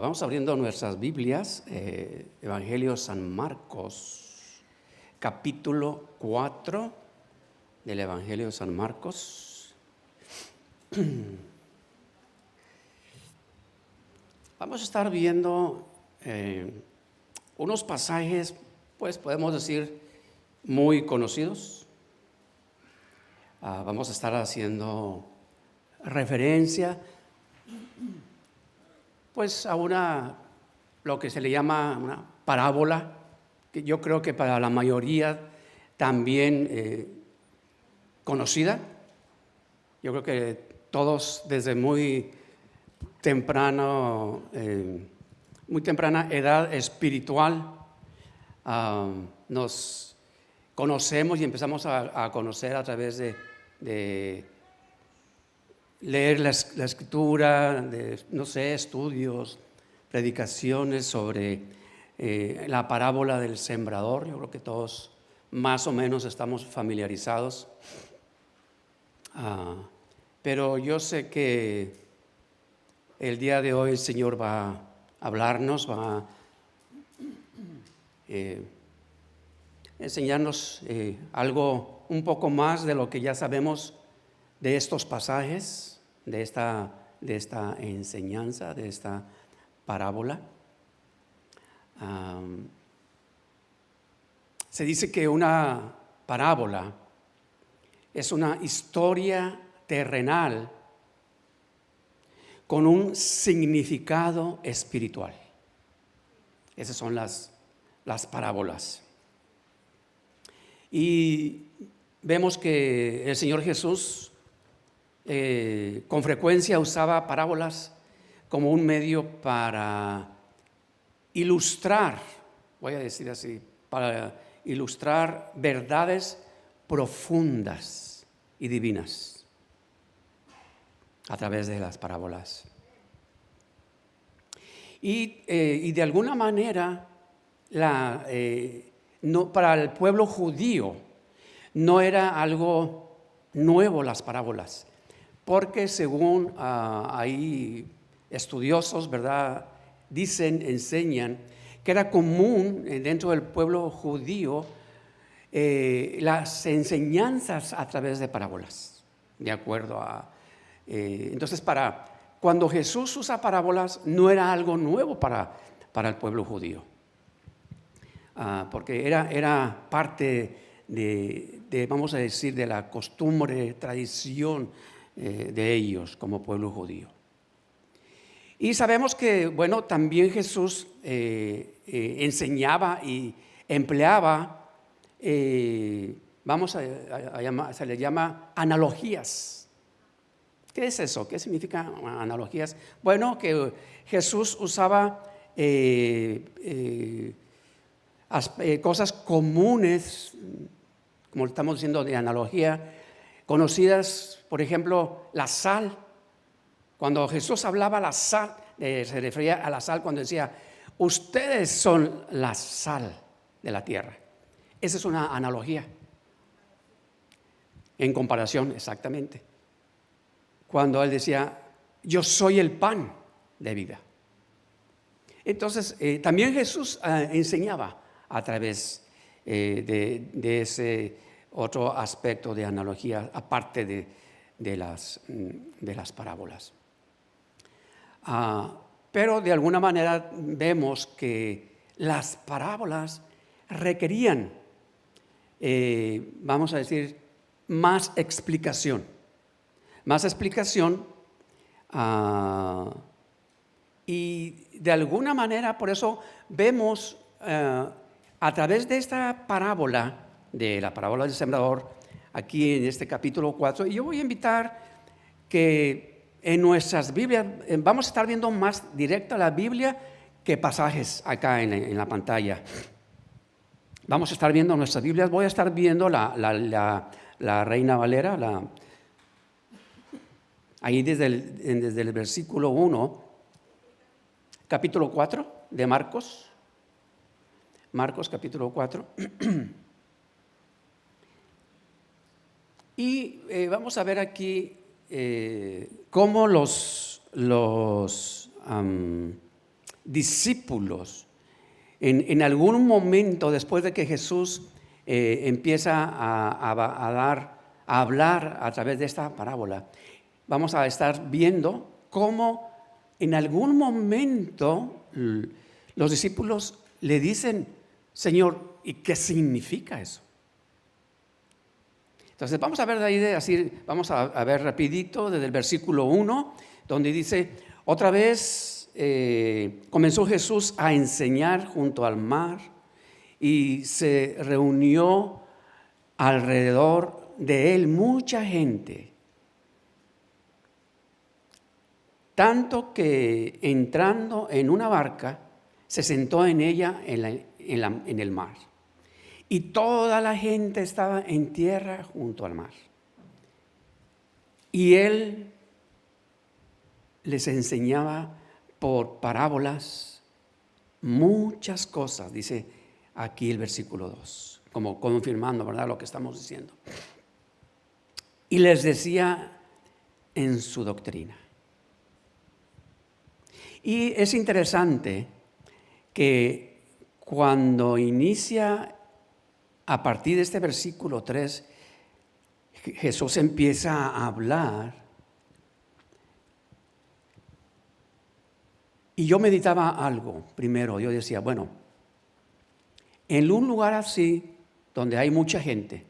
Vamos abriendo nuestras Biblias, Evangelio de San Marcos, capítulo 4 del Evangelio de San Marcos. Vamos a estar viendo unos pasajes, pues podemos decir, muy conocidos. Vamos a estar haciendo referencia pues a lo que se le llama una parábola, que yo creo que para la mayoría también conocida. Yo creo que todos desde muy temprana edad espiritual nos conocemos y empezamos a conocer a través de leer la escritura, de, estudios, predicaciones sobre la parábola del sembrador. Yo creo que todos más o menos estamos familiarizados. Pero yo sé que el día de hoy el Señor va a hablarnos, va a enseñarnos algo un poco más de lo que ya sabemos de estos pasajes, de esta enseñanza, de esta parábola. Se dice que una parábola es una historia terrenal con un significado espiritual. Esas son las parábolas. Y vemos que el Señor Jesús con frecuencia usaba parábolas como un medio para ilustrar, voy a decir así, para ilustrar verdades profundas y divinas a través de las parábolas. Y de alguna manera, para el pueblo judío no era algo nuevo las parábolas, porque según hay estudiosos, ¿verdad?, enseñan que era común dentro del pueblo judío las enseñanzas a través de parábolas, de acuerdo a... entonces, cuando Jesús usa parábolas, no era algo nuevo para el pueblo judío, porque era parte de, vamos a decir, de la costumbre, tradición de ellos como pueblo judío. Y sabemos que, bueno, también Jesús enseñaba y empleaba, se le llama analogías. ¿Qué es eso? ¿Qué significa analogías? Bueno, que Jesús usaba cosas comunes, como estamos diciendo, de analogía, conocidas, por ejemplo, la sal. Cuando Jesús hablaba la sal, se refería a la sal cuando decía, ustedes son la sal de la tierra. Esa es una analogía. En comparación, exactamente. Cuando él decía, yo soy el pan de vida. Entonces, también Jesús enseñaba a través de ese otro aspecto de analogía, aparte de las parábolas. Pero de alguna manera vemos que las parábolas requerían, vamos a decir, más explicación. Y de alguna manera, por eso vemos a través de esta parábola, de la parábola del sembrador, aquí en este capítulo 4, y yo voy a invitar que en nuestras Biblias, vamos a estar viendo más directo la Biblia que pasajes acá en la pantalla. Vamos a estar viendo nuestras Biblias, voy a estar viendo la Reina Valera, ahí desde el versículo 1, capítulo 4 de Marcos capítulo 4. Y vamos a ver aquí cómo discípulos, en algún momento después de que Jesús empieza a hablar a través de esta parábola, vamos a estar viendo cómo en algún momento los discípulos le dicen: Señor, ¿y qué significa eso? Entonces vamos a ver de ahí, vamos a ver rapidito desde el versículo 1, donde dice: otra vez comenzó Jesús a enseñar junto al mar, y se reunió alrededor de él mucha gente, tanto que entrando en una barca se sentó en ella en el mar, y toda la gente estaba en tierra junto al mar. Y él les enseñaba por parábolas muchas cosas, dice aquí el versículo 2, como confirmando, ¿verdad?, lo que estamos diciendo. Y les decía en su doctrina. Y es interesante que cuando inicia a partir de este versículo 3, Jesús empieza a hablar. Y yo meditaba algo primero. Yo decía, bueno, en un lugar así, donde hay mucha gente,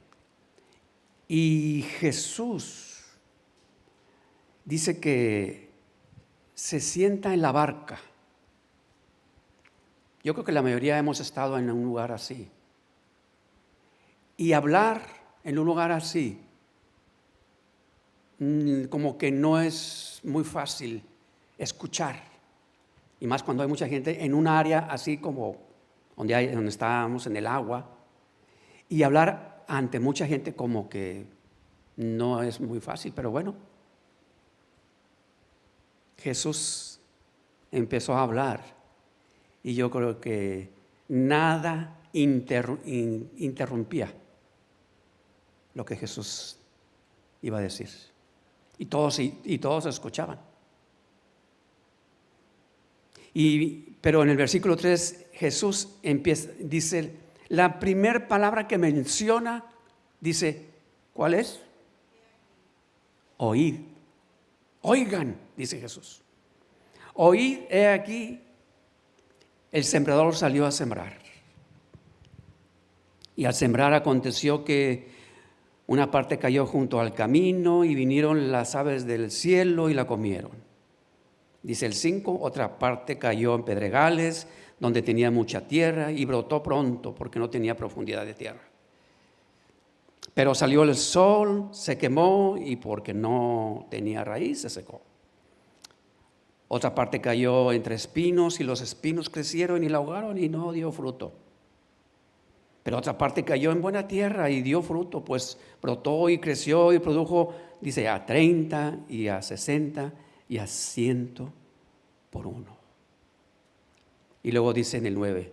y Jesús dice que se sienta en la barca. Yo creo que la mayoría hemos estado en un lugar así. Y hablar en un lugar así, como que no es muy fácil escuchar. Y más cuando hay mucha gente en un área así como donde estábamos en el agua. Y hablar ante mucha gente como que no es muy fácil, pero bueno. Jesús empezó a hablar y yo creo que nada interrumpía lo que Jesús iba a decir. Y todos escuchaban. Pero en el versículo 3 Jesús dice, la primera palabra que menciona, dice, ¿cuál es? Oíd. Oigan, dice Jesús. Oíd, he aquí, el sembrador salió a sembrar. Y al sembrar aconteció que una parte cayó junto al camino y vinieron las aves del cielo y la comieron. Dice el 5, otra parte cayó en pedregales, donde tenía mucha tierra, y brotó pronto porque no tenía profundidad de tierra. Pero salió el sol, se quemó, y porque no tenía raíz se secó. Otra parte cayó entre espinos, y los espinos crecieron y la ahogaron y no dio fruto. Pero otra parte cayó en buena tierra y dio fruto, pues brotó y creció y produjo, dice, a 30 y a 60 y a 100 por uno. Y luego dice en el 9,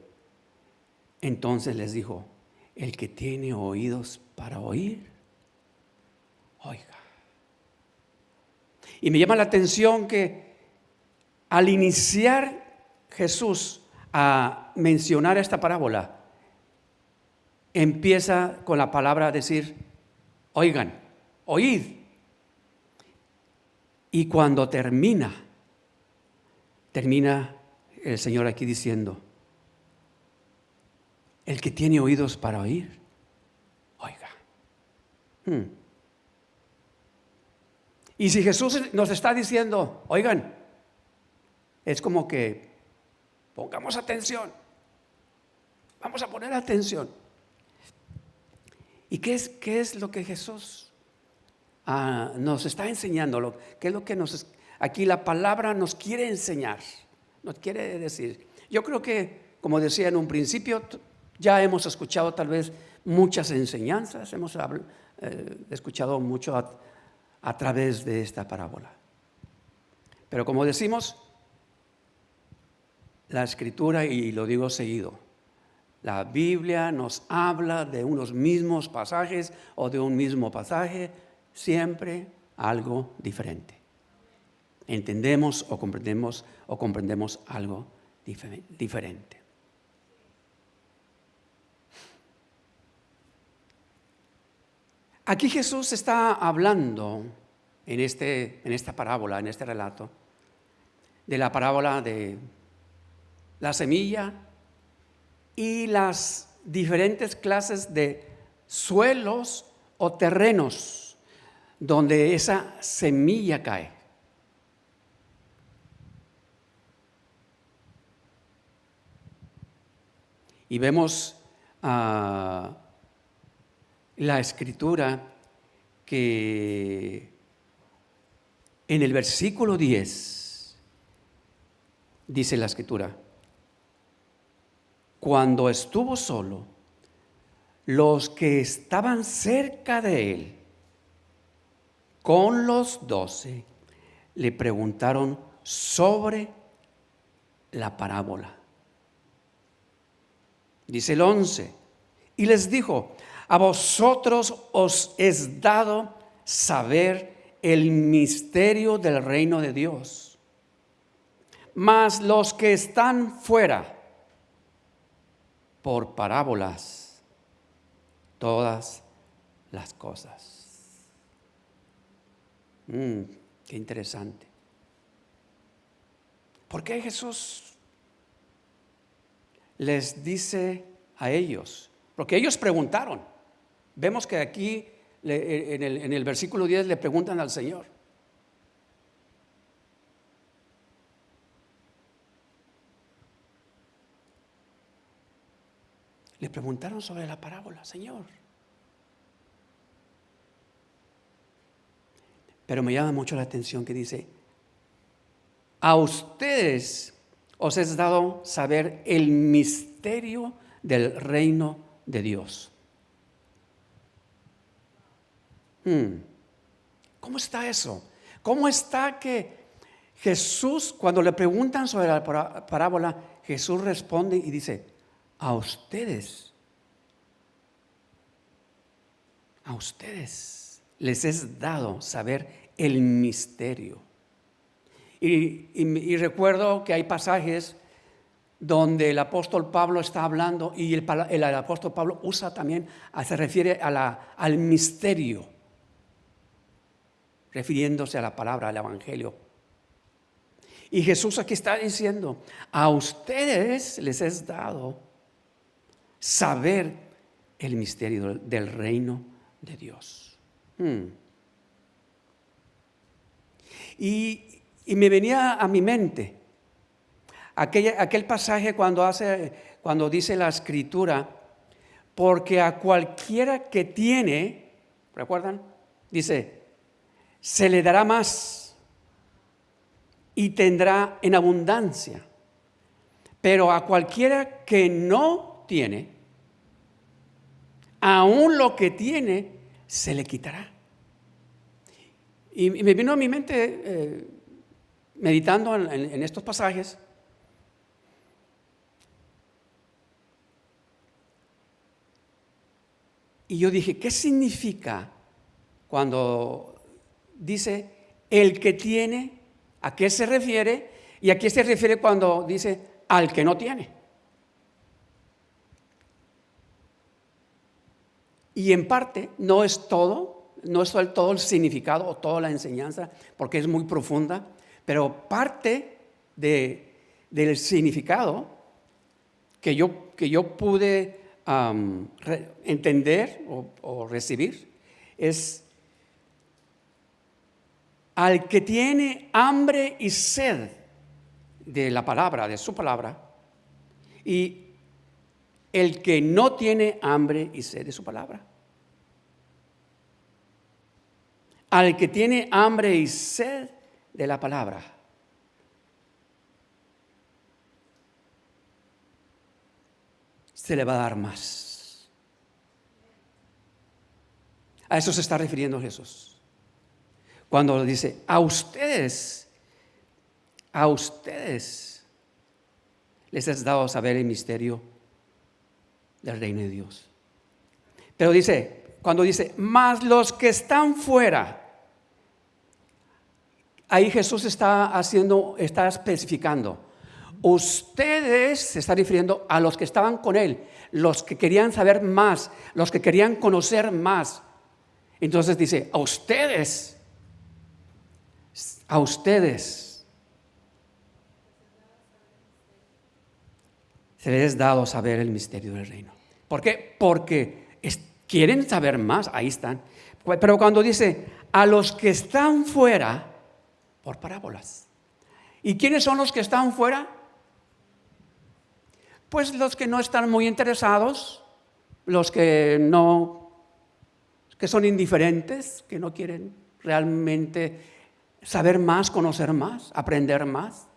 entonces les dijo, el que tiene oídos para oír, oiga. Y me llama la atención que al iniciar Jesús a mencionar esta parábola, empieza con la palabra a decir, oigan, oíd. Y cuando termina el Señor aquí diciendo, el que tiene oídos para oír, oiga. Y si Jesús nos está diciendo, oigan, es como que pongamos atención, vamos a poner atención. ¿Y qué es lo que Jesús nos está enseñando? ¿Qué es lo que aquí la palabra nos quiere enseñar? Nos quiere decir. Yo creo que, como decía en un principio, ya hemos escuchado tal vez muchas enseñanzas, hemos escuchado mucho a través de esta parábola. Pero como decimos, la Escritura, y lo digo seguido, la Biblia nos habla de unos mismos pasajes o de un mismo pasaje, siempre algo diferente. Entendemos o comprendemos algo diferente. Aquí Jesús está hablando en esta parábola, en este relato, de la parábola de la semilla y las diferentes clases de suelos o terrenos donde esa semilla cae. Y vemos la escritura que en el versículo 10 dice la escritura: cuando estuvo solo, los que estaban cerca de él, con los 12, le preguntaron sobre la parábola. Dice el 11, y les dijo: a vosotros os es dado saber el misterio del reino de Dios, mas los que están fuera, por parábolas, todas las cosas. Qué interesante. ¿Por qué Jesús les dice a ellos? Porque ellos preguntaron. Vemos que aquí en el versículo 10 le preguntan al Señor. Le preguntaron sobre la parábola, Señor. Pero me llama mucho la atención que dice: a ustedes os es dado saber el misterio del reino de Dios. ¿Cómo está eso? ¿Cómo está que Jesús, cuando le preguntan sobre la parábola, Jesús responde y dice: a ustedes les es dado saber el misterio. Y recuerdo que hay pasajes donde el apóstol Pablo está hablando y el apóstol Pablo usa también, se refiere al misterio, refiriéndose a la palabra, al evangelio. Y Jesús aquí está diciendo: a ustedes les es dado saber el misterio del reino de Dios. Y me venía a mi mente aquel pasaje cuando dice la escritura: porque a cualquiera que tiene, ¿recuerdan? Dice, se le dará más y tendrá en abundancia. Pero a cualquiera que no tiene, aún lo que tiene se le quitará. Y me vino a mi mente, meditando en estos pasajes, y yo dije: ¿qué significa cuando dice el que tiene? ¿A qué se refiere? ¿Y a qué se refiere cuando dice al que no tiene? Y en parte no es todo el significado o toda la enseñanza, porque es muy profunda, pero parte del significado que yo pude entender o recibir es: al que tiene hambre y sed de la palabra, de su palabra, y el que no tiene hambre y sed de su palabra. Al que tiene hambre y sed de la palabra, se le va a dar más. A eso se está refiriendo Jesús cuando dice: a ustedes les has dado a saber el misterio del reino de Dios. Pero cuando dice más los que están fuera, ahí Jesús está especificando: Ustedes, se está refiriendo a los que estaban con él, los que querían saber más, los que querían conocer más. Entonces dice, a ustedes se les es dado saber el misterio del reino. ¿Por qué? Porque quieren saber más, ahí están. Pero cuando dice, a los que están fuera, por parábolas. ¿Y quiénes son los que están fuera? Pues los que no están muy interesados, los que son indiferentes, que no quieren realmente saber más, conocer más, aprender más.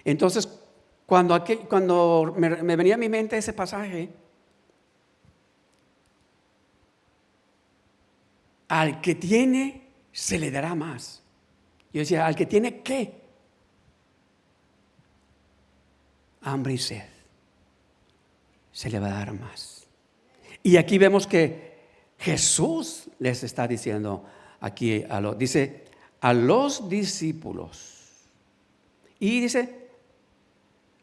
Entonces, cuando me venía a mi mente ese pasaje, al que tiene se le dará más. Yo decía, al que tiene ¿qué? Hambre y sed, se le va a dar más. Y aquí vemos que Jesús les está diciendo aquí, dice a los discípulos, y dice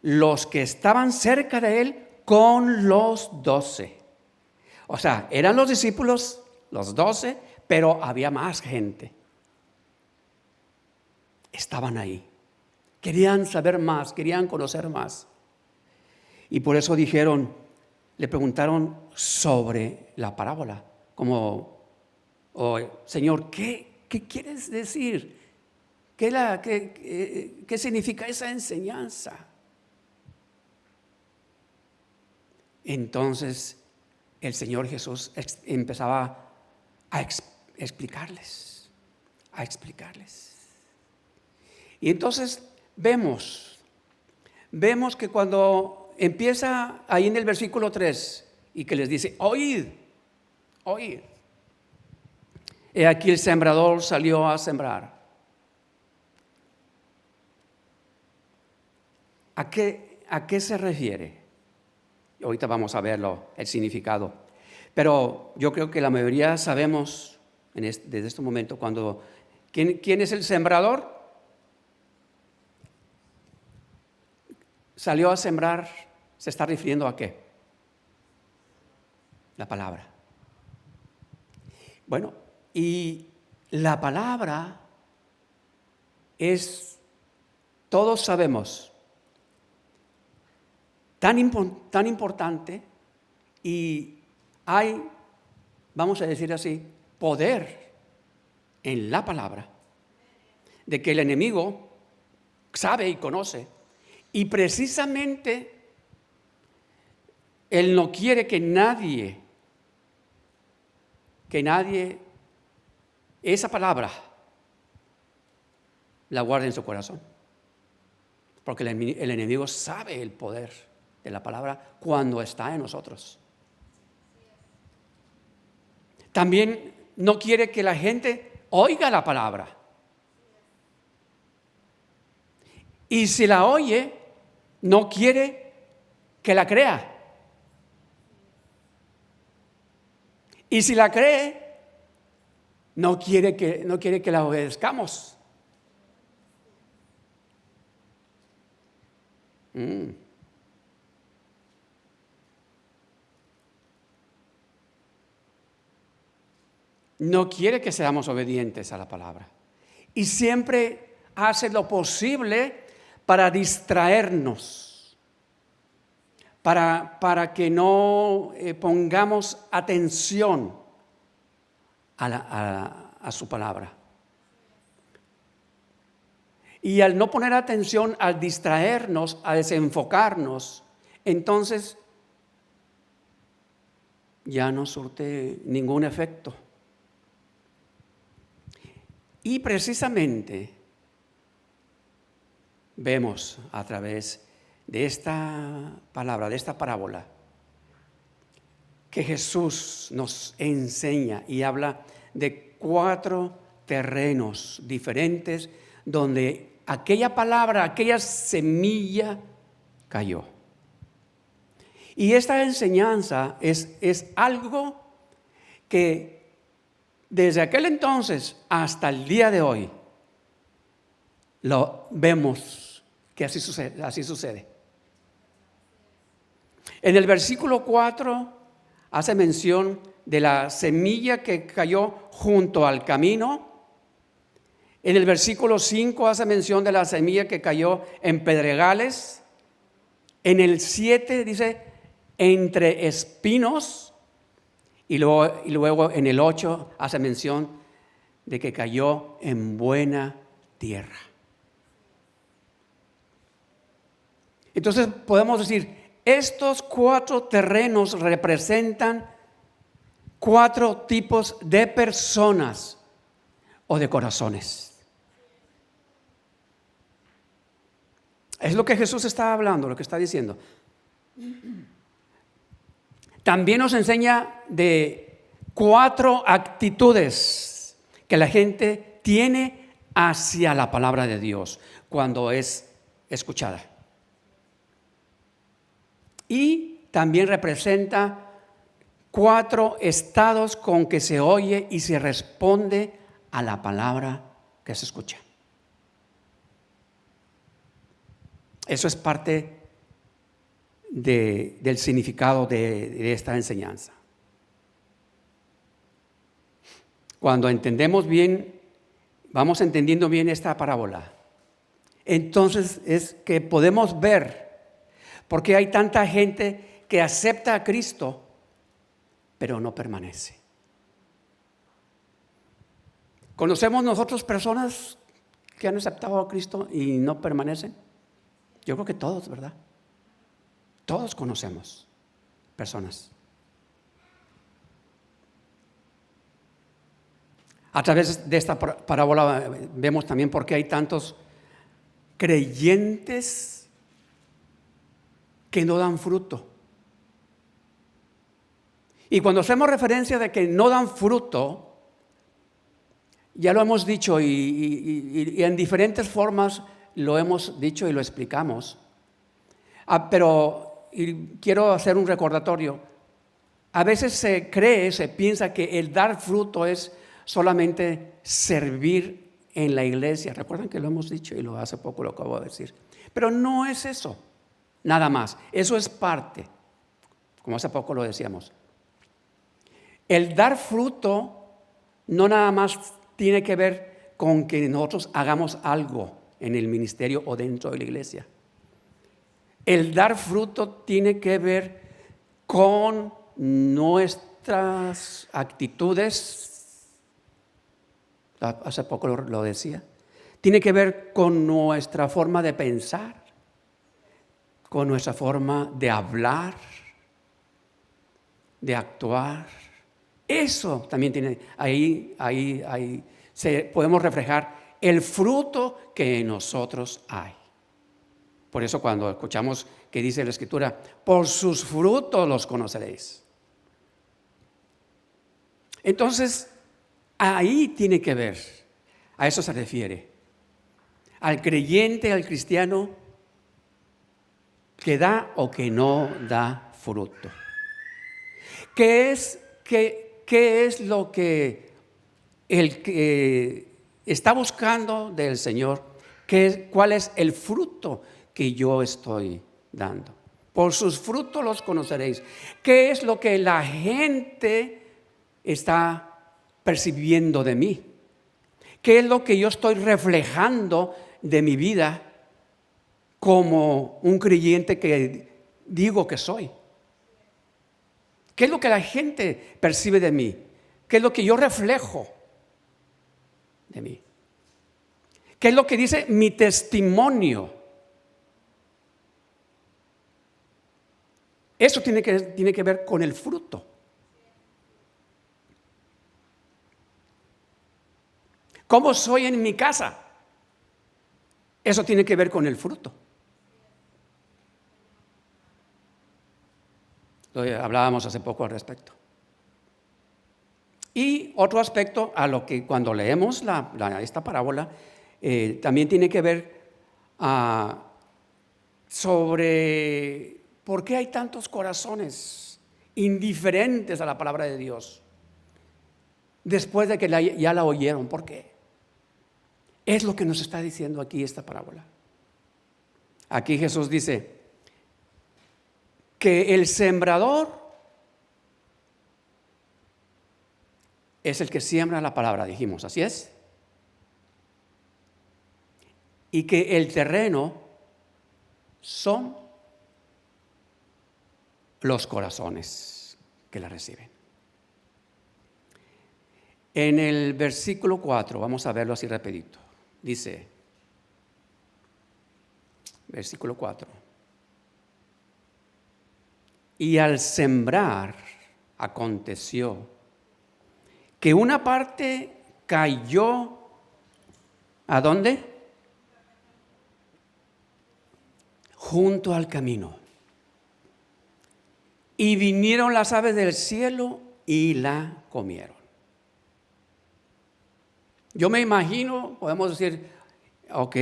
los que estaban cerca de él con los 12. O sea, eran los discípulos, los 12, pero había más gente. Estaban ahí. Querían saber más, querían conocer más. Y por eso le preguntaron sobre la parábola, como, Señor, ¿qué quieres decir? ¿Qué significa esa enseñanza? Entonces el Señor Jesús empezaba a explicarles. Y entonces vemos que cuando empieza ahí en el versículo 3 y que les dice, oíd. He aquí el sembrador salió a sembrar. ¿A qué se refiere? Ahorita vamos a verlo, el significado. Pero yo creo que la mayoría sabemos desde este momento ¿quién es el sembrador? Salió a sembrar, ¿se está refiriendo a qué? La palabra. Bueno, y la palabra todos sabemos, tan importante, y hay, vamos a decir así, poder en la palabra, de que el enemigo sabe y conoce, y precisamente él no quiere que nadie esa palabra la guarde en su corazón, porque el enemigo sabe el poder de la palabra cuando está en nosotros. También no quiere que la gente oiga la palabra. Y si la oye, no quiere que la crea. Y si la cree, no quiere que la obedezcamos. No quiere que seamos obedientes a la palabra. Y siempre hace lo posible para distraernos, para que no pongamos atención a su palabra. Y al no poner atención, al distraernos, a desenfocarnos, entonces ya no surte ningún efecto. Y precisamente vemos a través de esta palabra, de esta parábola, que Jesús nos enseña y habla de 4 terrenos diferentes donde aquella palabra, aquella semilla cayó. Y esta enseñanza es algo que desde aquel entonces hasta el día de hoy lo vemos que así sucede, así sucede. En el versículo 4 hace mención de la semilla que cayó junto al camino. En el versículo 5 hace mención de la semilla que cayó en pedregales. En el 7 dice entre espinos. Y luego en el 8 hace mención de que cayó en buena tierra. Entonces podemos decir, estos 4 terrenos representan 4 tipos de personas o de corazones. Es lo que Jesús está hablando, lo que está diciendo. También nos enseña de 4 actitudes que la gente tiene hacia la palabra de Dios cuando es escuchada. Y también representa 4 estados con que se oye y se responde a la palabra que se escucha. Eso es parte del significado de esta enseñanza. Cuando entendemos bien, vamos entendiendo bien esta parábola, entonces es que podemos ver por qué hay tanta gente que acepta a Cristo, pero no permanece. ¿Conocemos nosotros personas que han aceptado a Cristo y no permanecen? Yo creo que todos, ¿verdad? Todos conocemos personas. A través de esta parábola vemos también por qué hay tantos creyentes que no dan fruto. Y cuando hacemos referencia de que no dan fruto, ya lo hemos dicho y en diferentes formas lo hemos dicho y lo explicamos. Pero quiero hacer un recordatorio. A veces se piensa que el dar fruto es solamente servir en la iglesia. Recuerdan que lo hemos dicho y hace poco lo acabo de decir. Pero no es eso, nada más. Eso es parte, como hace poco lo decíamos. El dar fruto no nada más tiene que ver con que nosotros hagamos algo en el ministerio o dentro de la iglesia. El dar fruto tiene que ver con nuestras actitudes. Hace poco lo decía. Tiene que ver con nuestra forma de pensar, con nuestra forma de hablar, de actuar. Eso también tiene, ahí podemos reflejar el fruto que en nosotros hay. Por eso cuando escuchamos que dice la Escritura, por sus frutos los conoceréis. Entonces, ahí tiene que ver, a eso se refiere. Al creyente, al cristiano, que da o que no da fruto. ¿Qué es lo que el que está buscando del Señor? ¿Cuál es el fruto que yo estoy dando? Por sus frutos los conoceréis. ¿Qué es lo que la gente está percibiendo de mí? ¿Qué es lo que yo estoy reflejando de mi vida como un creyente que digo que soy? ¿Qué es lo que la gente percibe de mí? ¿Qué es lo que yo reflejo de mí? ¿Qué es lo que dice mi testimonio? Eso tiene que ver con el fruto. ¿Cómo soy en mi casa? Eso tiene que ver con el fruto. Hablábamos hace poco al respecto. Y otro aspecto a lo que cuando leemos esta parábola también tiene que ver sobre por qué hay tantos corazones indiferentes a la palabra de Dios después de que ya la oyeron. ¿Por qué? Es lo que nos está diciendo aquí esta parábola. Aquí Jesús dice que el sembrador es el que siembra la palabra, dijimos, ¿así es? Y que el terreno son los corazones que la reciben. En el versículo 4, vamos a verlo así rapidito, dice, versículo 4, y al sembrar aconteció que una parte cayó, ¿a dónde? Junto al camino. Y vinieron las aves del cielo y la comieron. Yo me imagino, podemos decir, ok,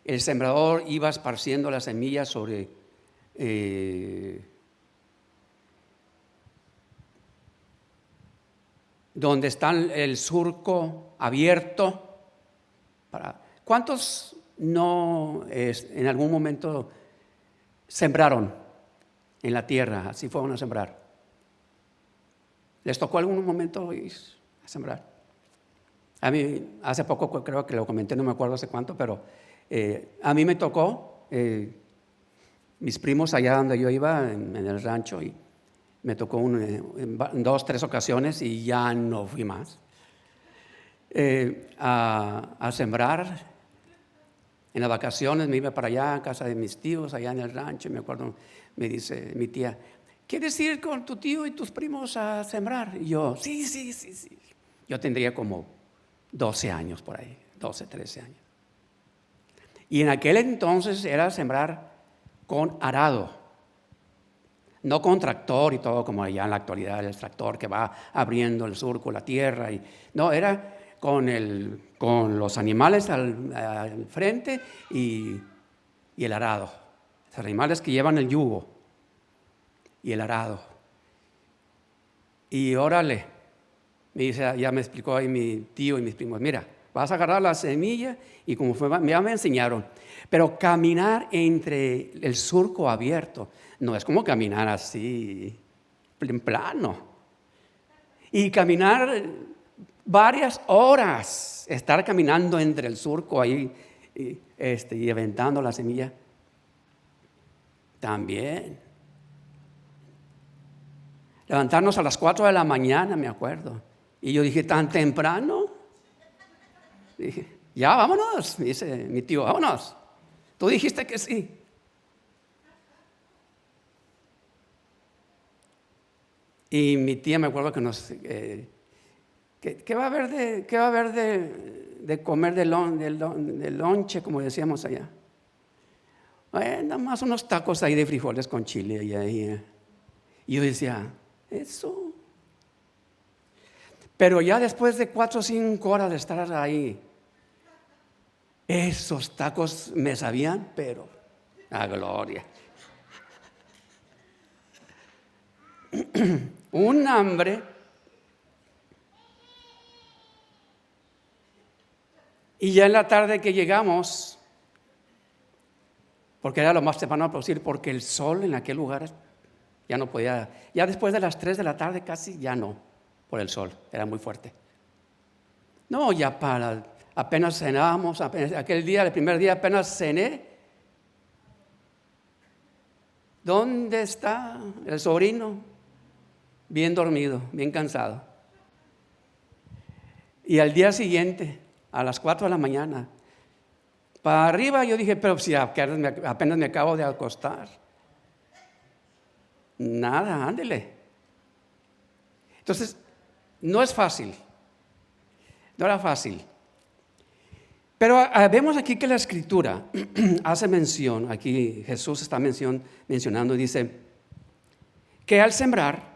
el sembrador iba esparciendo las semillas sobre donde está el surco abierto. ¿Cuántos no en algún momento sembraron en la tierra? Así fueron a sembrar. ¿Les tocó algún momento ir a sembrar? A mí, hace poco creo que lo comenté, no me acuerdo hace cuánto, pero a mí me tocó, mis primos allá donde yo iba, en el rancho, y me tocó en 2, 3 ocasiones y ya no fui más, a sembrar. En las vacaciones me iba para allá, a casa de mis tíos, allá en el rancho, y me acuerdo, me dice mi tía, ¿quieres ir con tu tío y tus primos a sembrar? Y yo, sí. Yo tendría como 12 años por ahí, 12, 13 años. Y en aquel entonces era sembrar con arado, no con tractor y todo como allá en la actualidad, el tractor que va abriendo el surco, la tierra. No, era con los animales al frente y el arado. Los animales que llevan el yugo y el arado. Y órale, me dice, ya me explicó ahí mi tío y mis primos, mira, vas a agarrar la semilla y como ya me enseñaron, pero caminar entre el surco abierto no es como caminar así en plano. Y caminar varias horas, estar caminando entre el surco ahí y aventando la semilla. También. Levantarnos a las 4 de la mañana, me acuerdo. Y yo dije, ¿tan temprano? Dije, ya, vámonos. Me dice mi tío, vámonos. Tú dijiste que sí. Y mi tía me acuerdo que nos... ¿Qué va a haber de comer de lonche, como decíamos allá? Nada más unos tacos ahí de frijoles con chile. Y yo decía, eso. Pero ya después de 4 o 5 horas de estar ahí, esos tacos me sabían, pero a gloria. Un hambre. Y ya en la tarde que llegamos, porque era lo más temprano posible, porque el sol en aquel lugar ya no podía, ya después de las 3 de la tarde casi ya no, por el sol, era muy fuerte. No, ya apenas cenábamos, aquel día, el primer día apenas cené. ¿Dónde está el sobrino? Bien dormido, bien cansado. Y al día siguiente, a las 4 de la mañana, para arriba yo dije, pero si apenas me acabo de acostar. Nada, ándele. Entonces, no es fácil. No era fácil. Pero vemos aquí que la Escritura hace mención, aquí Jesús está mencionando y dice que al sembrar,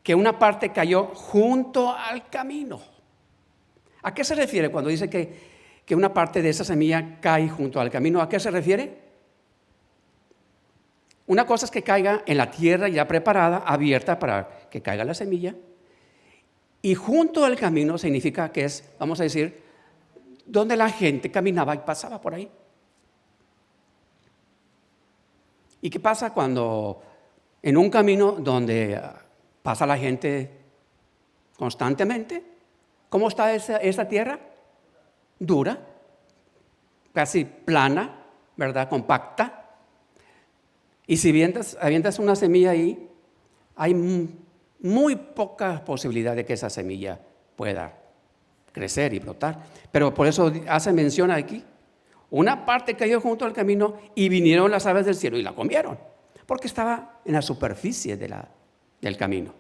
que una parte cayó junto al camino. ¿A qué se refiere cuando dice que una parte de esa semilla cae junto al camino? ¿A qué se refiere? Una cosa es que caiga en la tierra ya preparada, abierta para que caiga la semilla. Y junto al camino significa que es, vamos a decir, donde la gente caminaba y pasaba por ahí. ¿Y qué pasa cuando en un camino donde pasa la gente constantemente? ¿Cómo está esa tierra? Dura, casi plana, ¿verdad? Compacta. Y si avientas una semilla ahí, hay muy poca posibilidad de que esa semilla pueda crecer y brotar. Pero por eso hace mención aquí. Una parte cayó junto al camino y vinieron las aves del cielo y la comieron, porque estaba en la superficie del camino.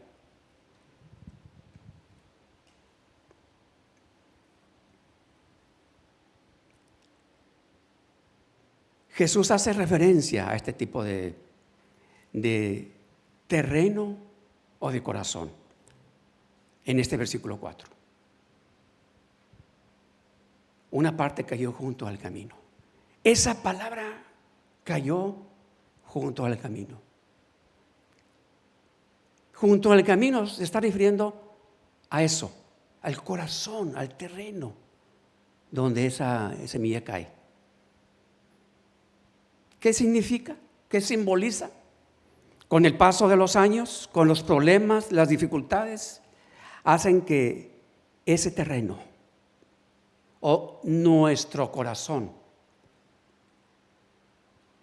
Jesús hace referencia a este tipo de terreno o de corazón en este versículo 4. Una parte cayó junto al camino. Esa palabra cayó junto al camino. Junto al camino se está refiriendo a eso, al corazón, al terreno donde esa semilla cae. ¿Qué significa? ¿Qué simboliza? Con el paso de los años, con los problemas, las dificultades, hacen que ese terreno o nuestro corazón,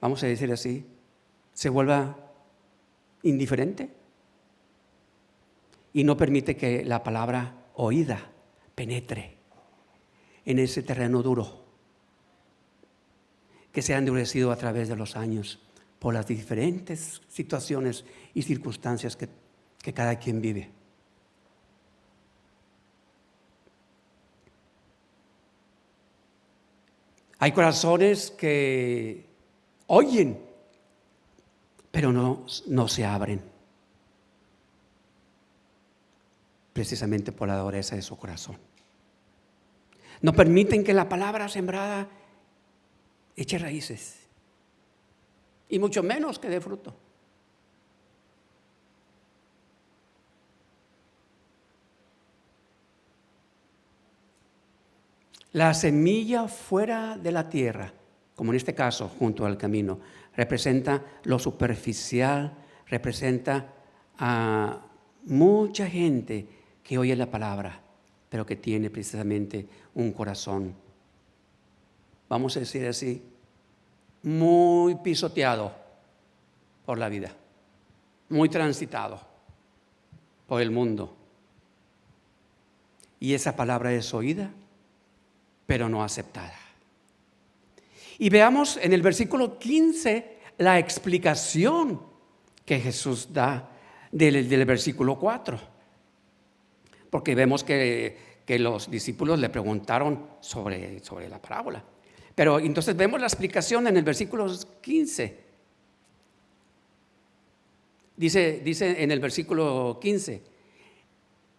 vamos a decir así, se vuelva indiferente y no permite que la palabra oída penetre en ese terreno duro que se ha endurecido a través de los años por las diferentes situaciones y circunstancias que cada quien vive. Hay corazones que oyen, pero no se abren, precisamente por la dureza de su corazón. No permiten que la palabra sembrada eche raíces, y mucho menos que dé fruto. La semilla fuera de la tierra, como en este caso junto al camino, representa lo superficial, representa a mucha gente que oye la palabra, pero que tiene precisamente un corazón, vamos a decir así, muy pisoteado por la vida, muy transitado por el mundo. Y esa palabra es oída, pero no aceptada. Y veamos en el versículo 15 la explicación que Jesús da del versículo 4. Porque vemos que los discípulos le preguntaron sobre la parábola. Pero entonces vemos la explicación en el versículo 15. Dice en el versículo 15,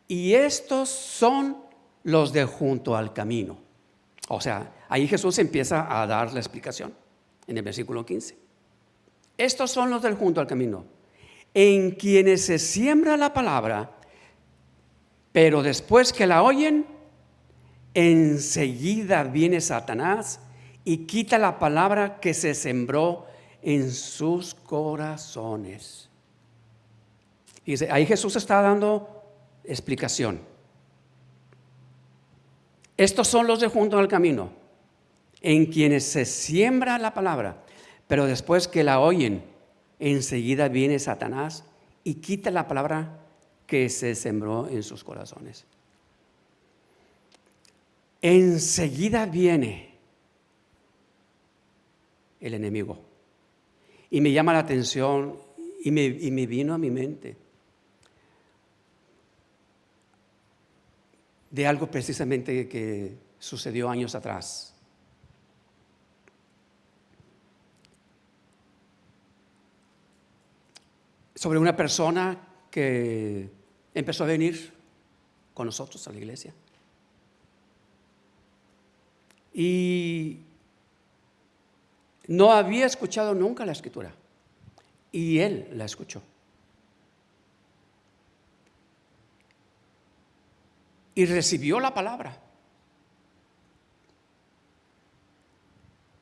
y estos son los de junto al camino. O sea, ahí Jesús empieza a dar la explicación en el versículo 15. Estos son los del junto al camino, en quienes se siembra la palabra, pero después que la oyen, enseguida viene Satanás y quita la palabra que se sembró en sus corazones. Y ahí Jesús está dando explicación. Estos son los de junto al camino, en quienes se siembra la palabra, pero después que la oyen, enseguida viene Satanás y quita la palabra que se sembró en sus corazones. Enseguida viene el enemigo. Y me llama la atención y me vino a mi mente de algo precisamente que sucedió años atrás. Sobre una persona que empezó a venir con nosotros a la iglesia. Y no había escuchado nunca la escritura. Y él la escuchó. Y recibió la palabra.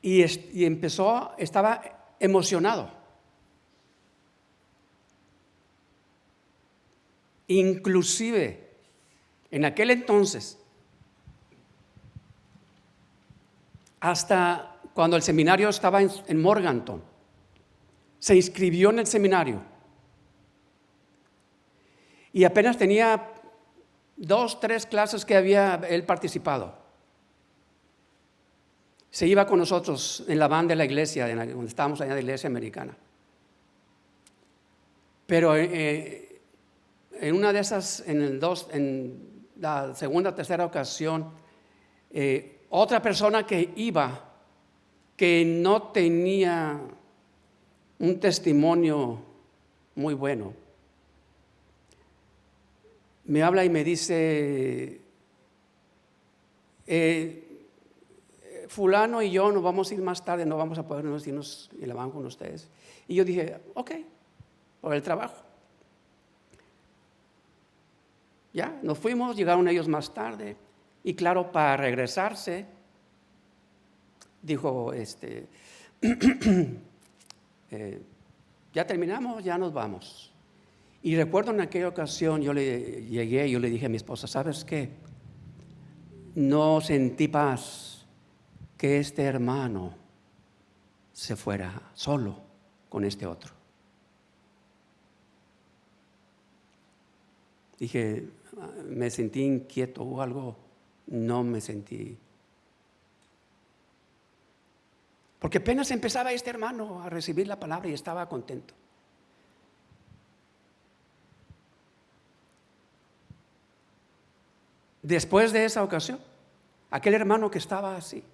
y estaba emocionado. Inclusive, en aquel entonces, hasta cuando el seminario estaba en Morganton, se inscribió en el seminario y apenas tenía 2, 3 clases que había él participado. Se iba con nosotros en la van de la iglesia, donde estábamos allá de la iglesia americana. Pero en una de esas, en la segunda o tercera ocasión, otra persona que iba, que no tenía un testimonio muy bueno, me habla y me dice, fulano y yo nos vamos a ir más tarde, no vamos a poder irnos y la van con ustedes. Y yo dije, ok, por el trabajo. Ya, nos fuimos, llegaron ellos más tarde. Y claro, para regresarse, dijo, ya terminamos, ya nos vamos. Y recuerdo en aquella ocasión, yo le dije a mi esposa, ¿sabes qué? No sentí paz que este hermano se fuera solo con este otro. Dije, me sentí inquieto o algo, no me sentí. Porque apenas empezaba este hermano a recibir la palabra y estaba contento. Después de esa ocasión, aquel hermano que estaba así,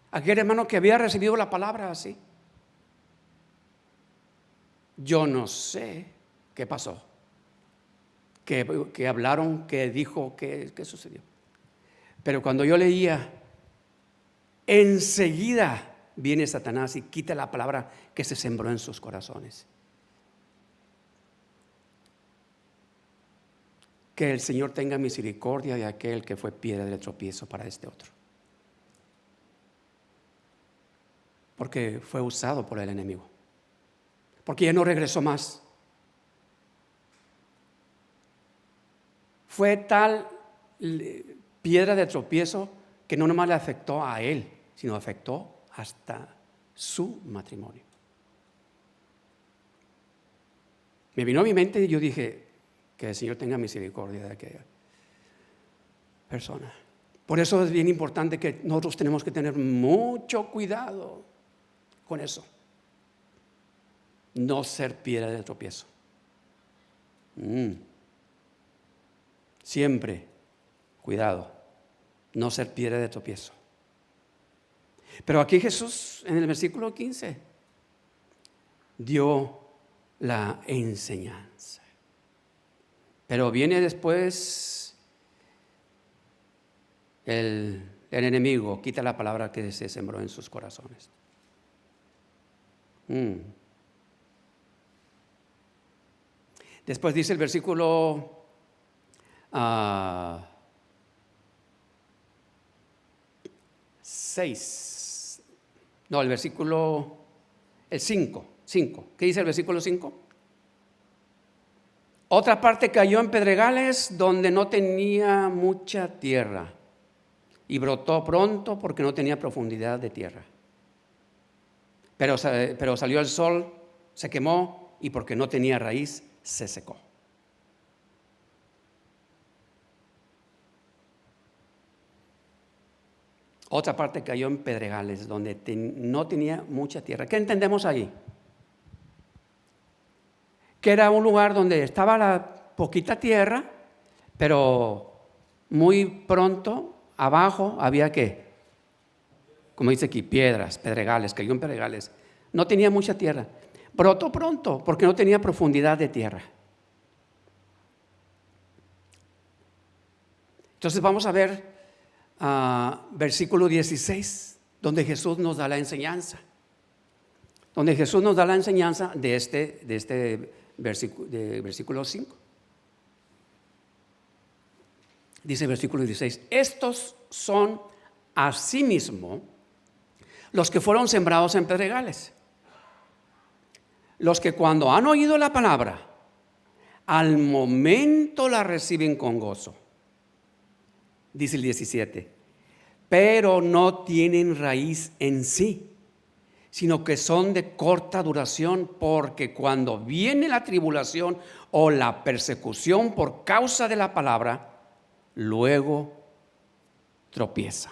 aquel hermano que había recibido la palabra así, yo no sé qué pasó, que hablaron, que dijo, qué sucedió. Pero cuando yo leía, enseguida viene Satanás y quita la palabra que se sembró en sus corazones. Que el Señor tenga misericordia de aquel que fue piedra de tropiezo para este otro. Porque fue usado por el enemigo. Porque ya no regresó más. Fue tal piedra de tropiezo que no nomás le afectó a él, sino afectó hasta su matrimonio. Me vino a mi mente y yo dije, que el Señor tenga misericordia de aquella persona. Por eso es bien importante que nosotros tenemos que tener mucho cuidado con eso. No ser piedra de tropiezo. Siempre, cuidado, no ser piedra de tropiezo. Pero aquí Jesús, en el versículo 15, dio la enseñanza. Pero viene después el enemigo, quita la palabra que se sembró en sus corazones. Después dice el versículo 6. No, el versículo 5. ¿Qué dice el versículo 5? Otra parte cayó en pedregales donde no tenía mucha tierra y brotó pronto porque no tenía profundidad de tierra. Pero salió el sol, se quemó y porque no tenía raíz, se secó. Otra parte cayó en pedregales donde no tenía mucha tierra. ¿Qué entendemos ahí? Que era un lugar donde estaba la poquita tierra, pero muy pronto abajo había ¿qué? Como dice aquí, piedras, pedregales, cayó en pedregales. No tenía mucha tierra. Brotó pronto porque no tenía profundidad de tierra. Entonces vamos a ver versículo 16, donde Jesús nos da la enseñanza. Donde Jesús nos da la enseñanza de este versículo 5. Dice el versículo 16, estos son asimismo los que fueron sembrados en pedregales. Los que cuando han oído la palabra, al momento la reciben con gozo. Dice el 17, pero no tienen raíz en sí, sino que son de corta duración, porque cuando viene la tribulación o la persecución por causa de la palabra, luego tropiezan.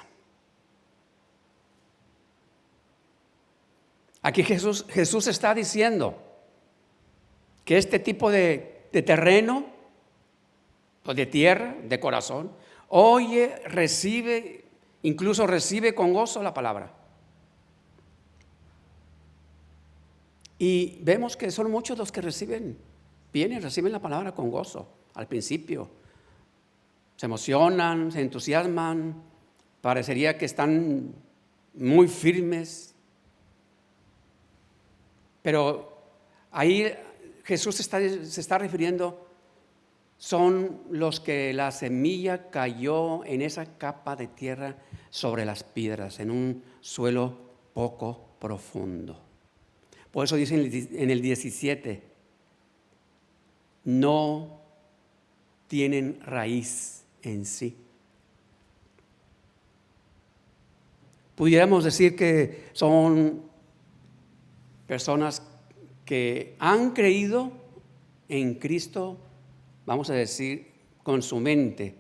Aquí Jesús está diciendo que este tipo de terreno, o de tierra, de corazón, oye, recibe, incluso recibe con gozo la palabra. Y vemos que son muchos los que reciben la palabra con gozo al principio. Se emocionan, se entusiasman, parecería que están muy firmes. Pero ahí Jesús se está refiriendo, son los que la semilla cayó en esa capa de tierra sobre las piedras, en un suelo poco profundo. Por eso dice en el 17, no tienen raíz en sí. Pudiéramos decir que son personas que han creído en Cristo, vamos a decir, con su mente,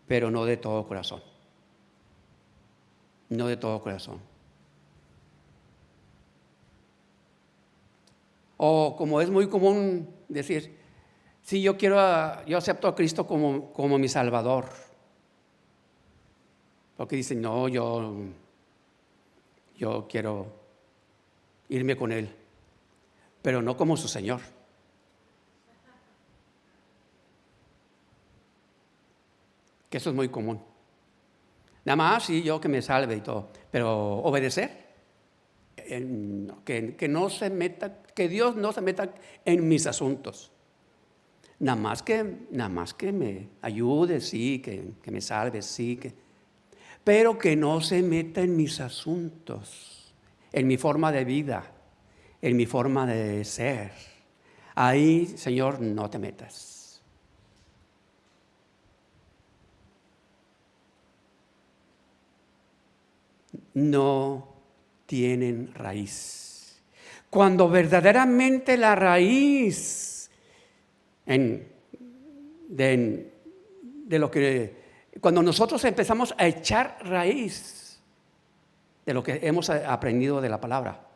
pero no de todo corazón. No de todo corazón. O como es muy común decir, sí, yo acepto a Cristo como mi Salvador. Porque dicen, no, yo quiero irme con Él, pero no como su Señor. Que eso es muy común. Nada más, sí, yo que me salve y todo, pero obedecer. Que no se meta, que Dios no se meta en mis asuntos. Nada más que me ayude, sí, que me salve, sí, pero que no se meta en mis asuntos, en mi forma de vida, en mi forma de ser. Ahí, Señor, no te metas. No tienen raíz. Cuando verdaderamente la raíz de lo que, cuando nosotros empezamos a echar raíz de lo que hemos aprendido de la palabra,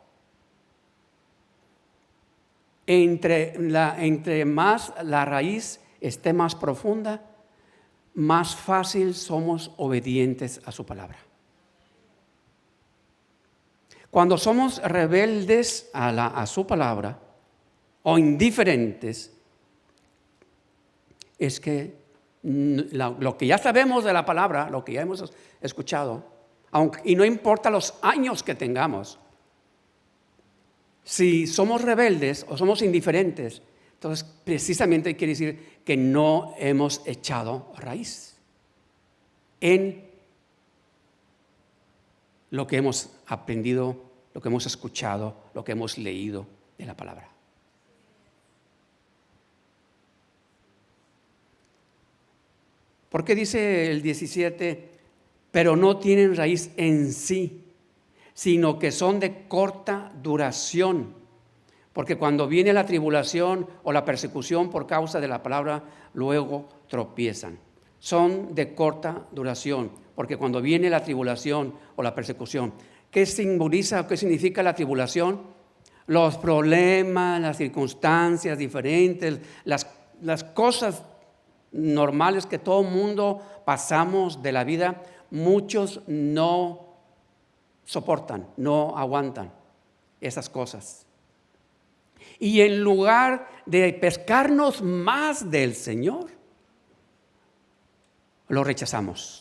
entre más la raíz esté más profunda, más fácil somos obedientes a su palabra. Cuando somos rebeldes a su palabra o indiferentes, es que lo que ya sabemos de la palabra, lo que ya hemos escuchado, y no importa los años que tengamos, si somos rebeldes o somos indiferentes, entonces precisamente quiere decir que no hemos echado raíz en lo que hemos aprendido, lo que hemos escuchado, lo que hemos leído de la palabra. ¿Por qué dice el 17? Pero no tienen raíz en sí, sino que son de corta duración. Porque cuando viene la tribulación o la persecución por causa de la palabra, luego tropiezan. Son de corta duración. Porque cuando viene la tribulación o la persecución, ¿qué simboliza o qué significa la tribulación? Los problemas, las circunstancias diferentes, las cosas normales que todo mundo pasamos de la vida, muchos no soportan, no aguantan esas cosas. Y en lugar de pescarnos más del Señor, lo rechazamos.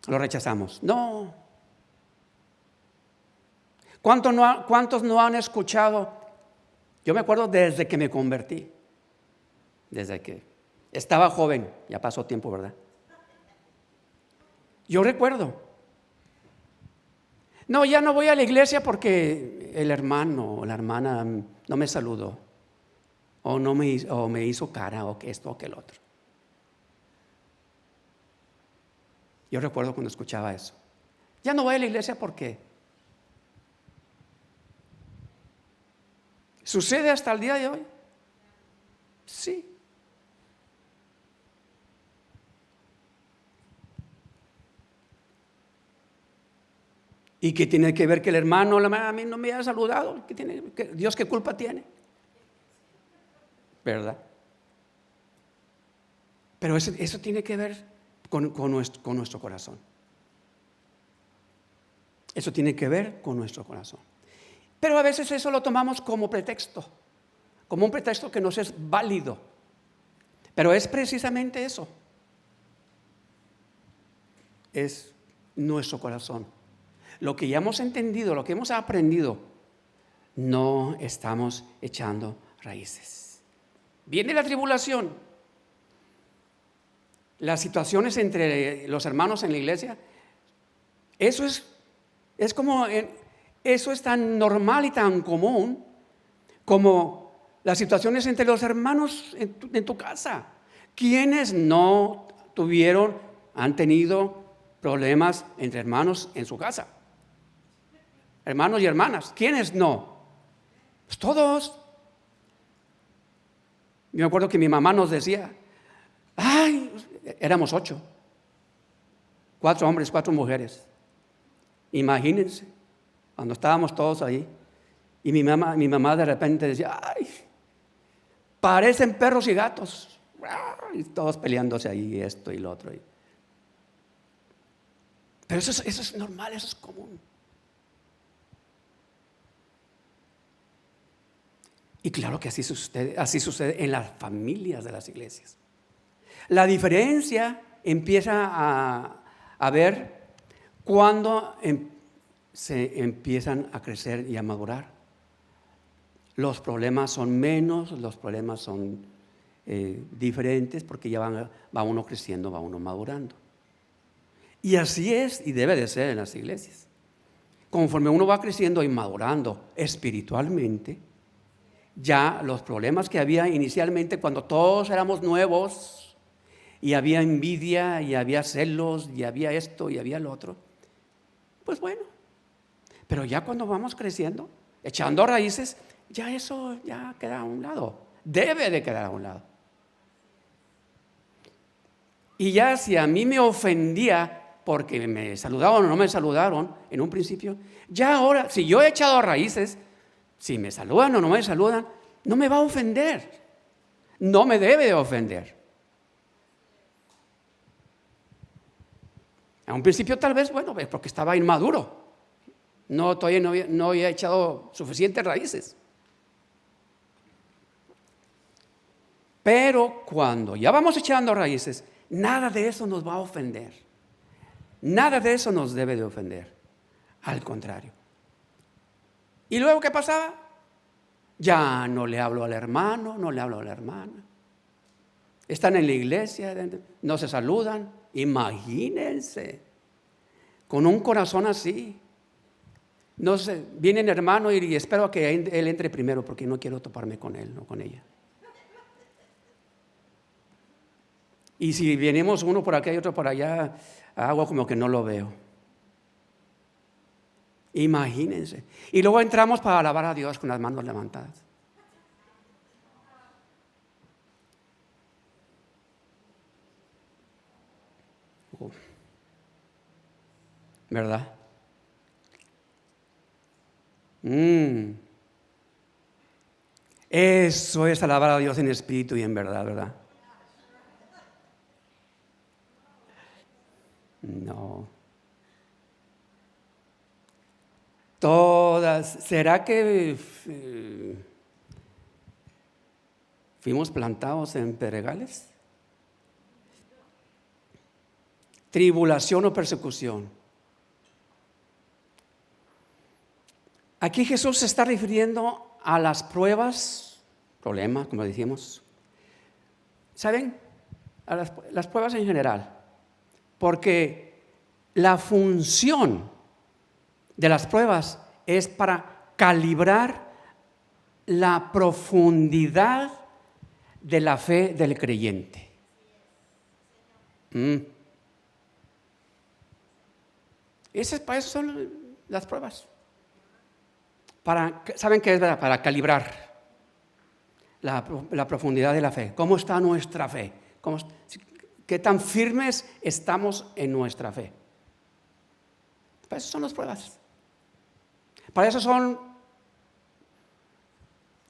Lo rechazamos. No. ¿Cuántos no han escuchado? Yo me acuerdo desde que me convertí, desde que estaba joven, ya pasó tiempo, ¿verdad? Yo recuerdo No, ya no voy a la iglesia porque el hermano o la hermana no me saludó, o me hizo cara, o que esto o que el otro. Yo recuerdo cuando escuchaba eso. Ya no voy a la iglesia porque ¿sucede hasta el día de hoy? Sí. ¿Y qué tiene que ver que el hermano o la hermana a mí no me haya saludado? ¿Dios qué culpa tiene? ¿Verdad? Pero eso tiene que ver con nuestro corazón. Eso tiene que ver con nuestro corazón. Pero a veces eso lo tomamos como pretexto, como un pretexto que nos es válido. Pero es precisamente eso. Es nuestro corazón. Lo que ya hemos entendido, lo que hemos aprendido, no estamos echando raíces. Viene la tribulación. Las situaciones entre los hermanos en la iglesia, eso es tan normal y tan común como las situaciones entre los hermanos en tu casa. ¿Quiénes no han tenido problemas entre hermanos en su casa? Hermanos y hermanas, ¿quiénes no? Pues todos. Yo me acuerdo que mi mamá nos decía, éramos 8, 4 hombres, 4 mujeres. Imagínense, cuando estábamos todos ahí, y mi mamá de repente decía, parecen perros y gatos, y todos peleándose ahí, esto y lo otro. Pero eso es normal, eso es común. Y claro que así sucede en las familias de las iglesias. La diferencia empieza a ver cuando se empiezan a crecer y a madurar. Los problemas son menos, los problemas son diferentes porque ya va uno creciendo, va uno madurando. Y así es y debe de ser en las iglesias. Conforme uno va creciendo y madurando espiritualmente, ya los problemas que había inicialmente cuando todos éramos nuevos y había envidia y había celos y había esto y había lo otro, pues bueno, pero ya cuando vamos creciendo, echando raíces, ya eso ya queda a un lado, debe de quedar a un lado. Y ya si a mí me ofendía porque me saludaron o no me saludaron en un principio, ya ahora, si yo he echado raíces, si me saludan o no me saludan, no me va a ofender. No me debe de ofender. A un principio tal vez, bueno, porque estaba inmaduro. Todavía no había echado suficientes raíces. Pero cuando ya vamos echando raíces, nada de eso nos va a ofender. Nada de eso nos debe de ofender. Al contrario. ¿Y luego qué pasaba? Ya no le hablo al hermano, no le hablo a la hermana. Están en la iglesia, no se saludan. Imagínense, con un corazón así. No sé, viene el hermano y espero a que él entre primero porque no quiero toparme con él, no con ella. Y si venimos uno por acá y otro por allá, hago como que no lo veo. Imagínense. Y luego entramos para alabar a Dios con las manos levantadas. ¿Verdad? Eso es alabar a Dios en espíritu y en verdad, ¿verdad? No. ¿Será que fuimos plantados en pedregales? Tribulación o persecución. Aquí Jesús se está refiriendo a las pruebas, problemas, como decíamos. ¿Saben? A las pruebas en general. Porque la función de las pruebas es para calibrar la profundidad de la fe del creyente. Para eso son las pruebas. ¿Saben qué es verdad? Para calibrar la profundidad de la fe. ¿Cómo está nuestra fe? ¿Qué tan firmes estamos en nuestra fe? Para eso son las pruebas. Para eso son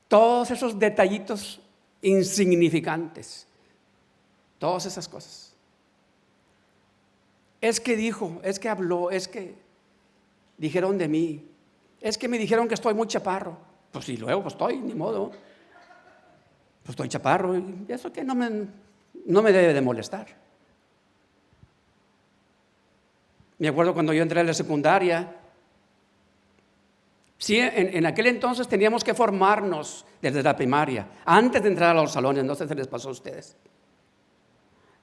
todos esos detallitos insignificantes. Todas esas cosas. Es que dijo, es que habló, es que dijeron de mí, es que me dijeron que estoy muy chaparro. Pues sí, luego pues estoy, ni modo. Pues estoy chaparro y eso que no me debe de molestar. Me acuerdo cuando yo entré a la secundaria. Sí, en aquel entonces teníamos que formarnos desde la primaria, antes de entrar a los salones, no sé si les pasó a ustedes.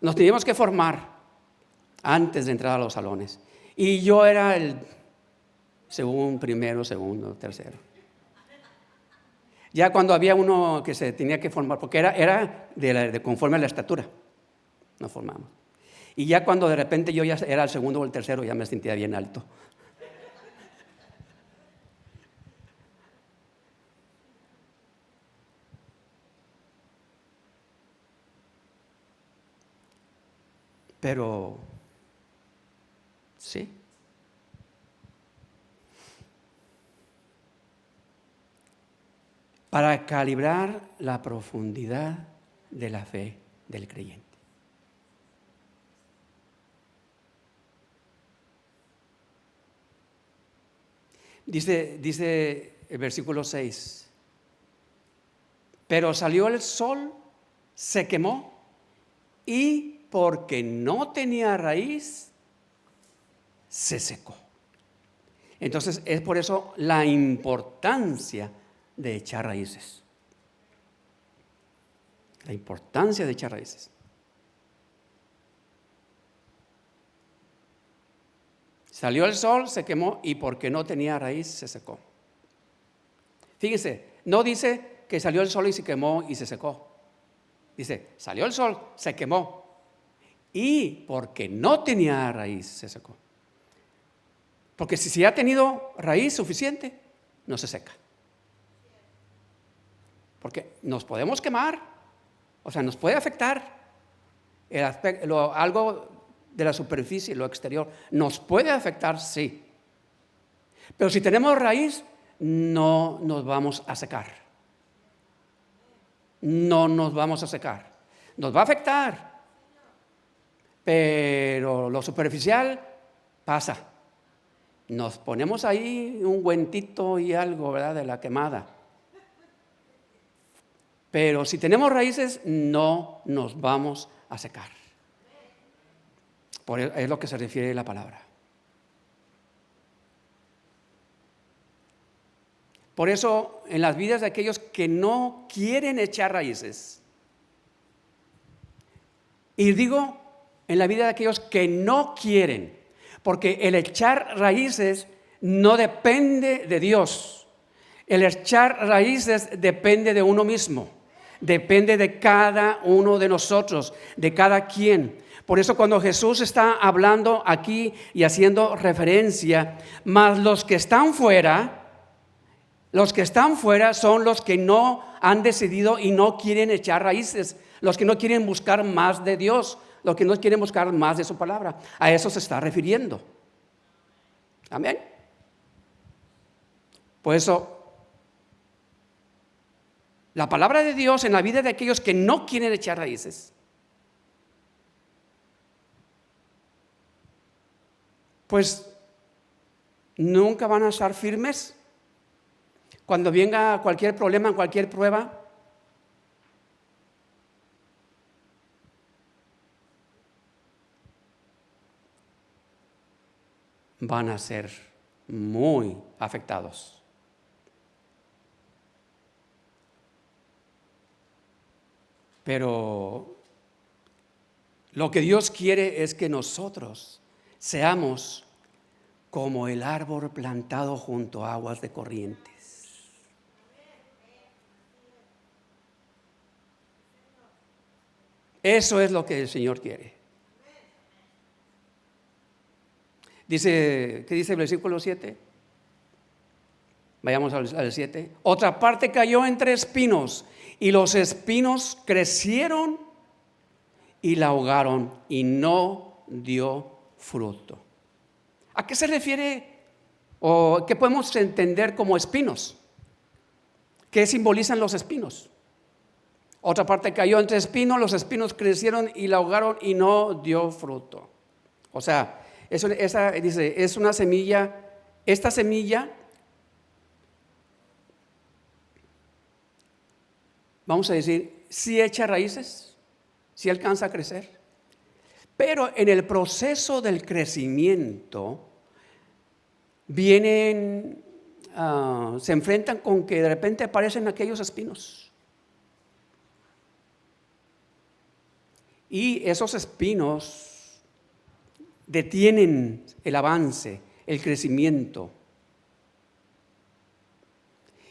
Nos teníamos que formar antes de entrar a los salones. Y yo era el primero, segundo, tercero. Ya cuando había uno que se tenía que formar, porque era de conforme a la estatura, nos formamos. Y ya cuando de repente yo ya era el segundo o el tercero, ya me sentía bien alto. Pero, sí. Para calibrar la profundidad de la fe del creyente. Dice el versículo 6, pero salió el sol, se quemó y porque no tenía raíz, se secó. Entonces es por eso la importancia de echar raíces. La importancia de echar raíces. Salió el sol, se quemó y porque no tenía raíz, se secó. Fíjense, no dice que salió el sol y se quemó y se secó. Dice, salió el sol, se quemó y porque no tenía raíz, se secó. Porque si ha tenido raíz suficiente, no se seca. Porque nos podemos quemar, o sea, nos puede afectar algo de la superficie, lo exterior. Nos puede afectar, sí. Pero si tenemos raíz, no nos vamos a secar. No nos vamos a secar. Nos va a afectar, pero lo superficial pasa. Nos ponemos ahí un guentito y algo, ¿verdad?, de la quemada. Pero si tenemos raíces, no nos vamos a secar. Es lo que se refiere a la palabra. Por eso, en las vidas de aquellos que no quieren echar raíces, y digo en la vida de aquellos que no quieren, porque el echar raíces no depende de Dios. El echar raíces depende de uno mismo, depende de cada uno de nosotros, de cada quien. Por eso cuando Jesús está hablando aquí y haciendo referencia, más los que están fuera son los que no han decidido y no quieren echar raíces, los que no quieren buscar más de Dios, los que no quieren buscar más de su palabra. A eso se está refiriendo. Amén. Por eso, la palabra de Dios en la vida de aquellos que no quieren echar raíces, pues nunca van a estar firmes. Cuando venga cualquier problema, cualquier prueba, van a ser muy afectados. Pero lo que Dios quiere es que nosotros seamos como el árbol plantado junto a aguas de corrientes. Eso es lo que el Señor quiere. Dice, ¿qué dice el versículo 7? Vayamos al 7. Otra parte cayó entre espinos, y los espinos crecieron y la ahogaron, y no dio fruto. ¿A qué se refiere o qué podemos entender como espinos? ¿Qué simbolizan los espinos? Otra parte cayó entre espinos, los espinos crecieron y la ahogaron y no dio fruto. O sea, dice, es una semilla. Esta semilla, vamos a decir, sí echa raíces, sí alcanza a crecer, pero en el proceso del crecimiento vienen, se enfrentan con que de repente aparecen aquellos espinos. Y esos espinos detienen el avance, el crecimiento.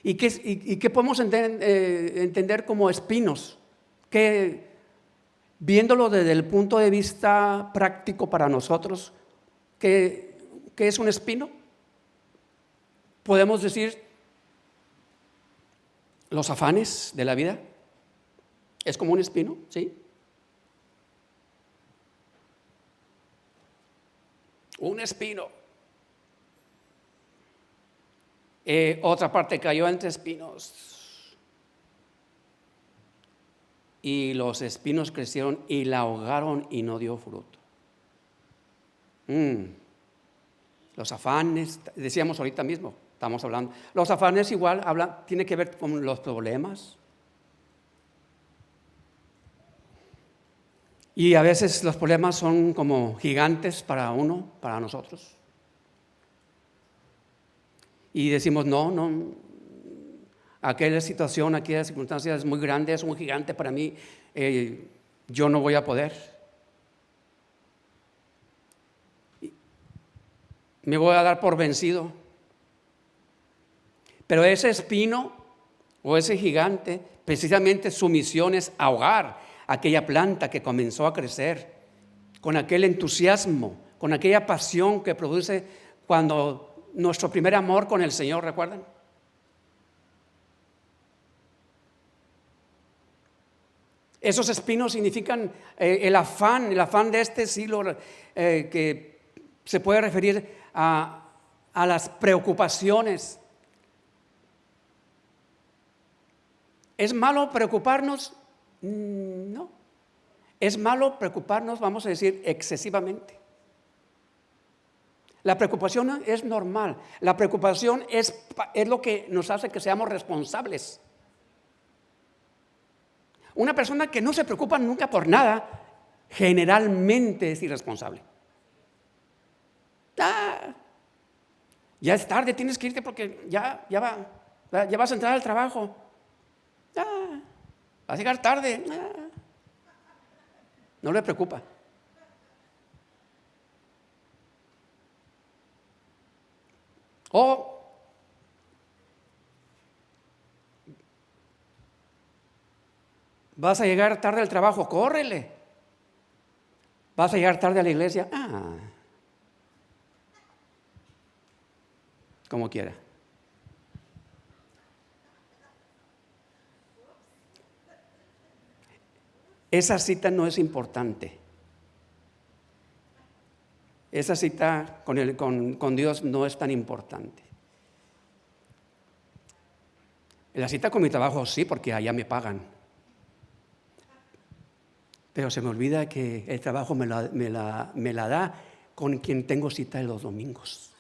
¿Y qué podemos entender como espinos? Que viéndolo desde el punto de vista práctico para nosotros, ¿qué es un espino? Podemos decir los afanes de la vida. ¿Es como un espino? ¿Sí? Un espino. Otra parte cayó entre espinos, y los espinos crecieron y la ahogaron y no dio fruto. Los afanes, decíamos ahorita mismo, estamos hablando. Los afanes igual tiene que ver con los problemas. Y a veces los problemas son como gigantes para uno, para nosotros. Y decimos, no, aquella situación, aquella circunstancia es muy grande, es un gigante para mí, yo no voy a poder. Me voy a dar por vencido. Pero ese espino o ese gigante, precisamente su misión es ahogar aquella planta que comenzó a crecer con aquel entusiasmo, con aquella pasión que produce cuando nuestro primer amor con el Señor, ¿recuerdan? Esos espinos significan el afán de este siglo, que se puede referir a las preocupaciones. ¿Es malo preocuparnos? No. Es malo preocuparnos, vamos a decir, excesivamente. La preocupación es normal. La preocupación es lo que nos hace que seamos responsables. Una persona que no se preocupa nunca por nada, generalmente es irresponsable. Ya es tarde, tienes que irte porque ya vas a entrar al trabajo. Vas a llegar tarde. No le preocupa. O vas a llegar tarde al trabajo, córrele. Vas a llegar tarde a la iglesia, como quiera. Esa cita no es importante. Esa cita con Dios no es tan importante. La cita con mi trabajo sí, porque allá me pagan. Pero se me olvida que el trabajo me la da con quien tengo cita los domingos.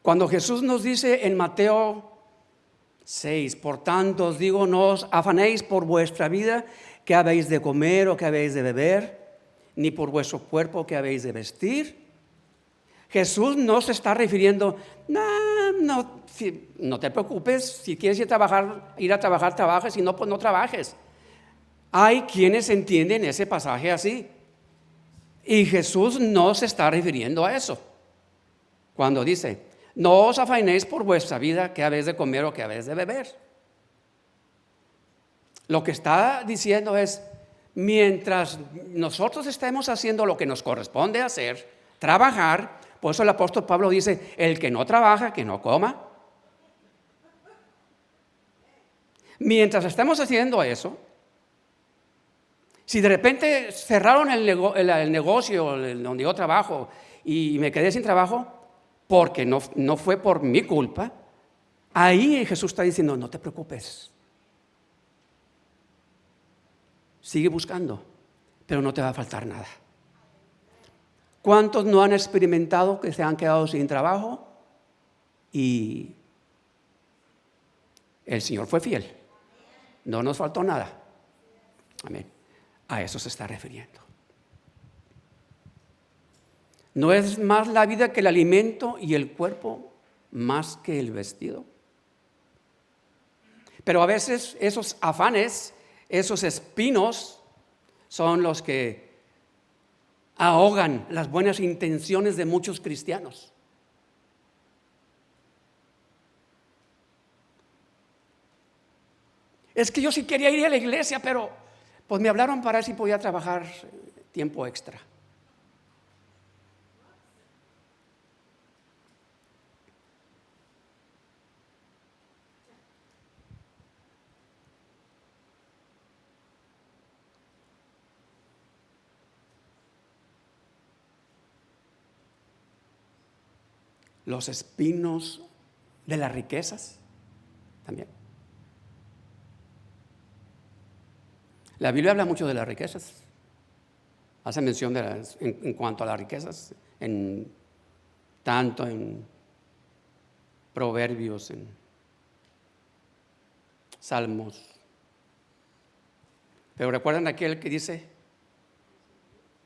Cuando Jesús nos dice en Mateo 6, por tanto os digo, no os afanéis por vuestra vida, qué habéis de comer o qué habéis de beber, ni por vuestro cuerpo qué habéis de vestir. Jesús no se está refiriendo, no te preocupes, si quieres ir a trabajar, trabajes, si no, pues no trabajes. Hay quienes entienden ese pasaje así. Y Jesús no se está refiriendo a eso. Cuando dice, no os afanéis por vuestra vida, qué habéis de comer o qué habéis de beber. Lo que está diciendo es, mientras nosotros estemos haciendo lo que nos corresponde hacer, trabajar, por eso el apóstol Pablo dice, el que no trabaja, que no coma. Mientras estemos haciendo eso, si de repente cerraron el negocio donde yo trabajo y me quedé sin trabajo, porque no fue por mi culpa, ahí Jesús está diciendo, no te preocupes. Sigue buscando, pero no te va a faltar nada. ¿Cuántos no han experimentado que se han quedado sin trabajo? Y el Señor fue fiel. No nos faltó nada. Amén. A eso se está refiriendo. ¿No es más la vida que el alimento y el cuerpo más que el vestido? Pero a veces esos afanes, esos espinos son los que ahogan las buenas intenciones de muchos cristianos. Es que yo sí quería ir a la iglesia, pero pues me hablaron para ver si podía trabajar tiempo extra. Los espinos de las riquezas también. La Biblia habla mucho de las riquezas. Hace mención en cuanto a las riquezas, tanto en Proverbios, en Salmos. Pero recuerdan aquel que dice,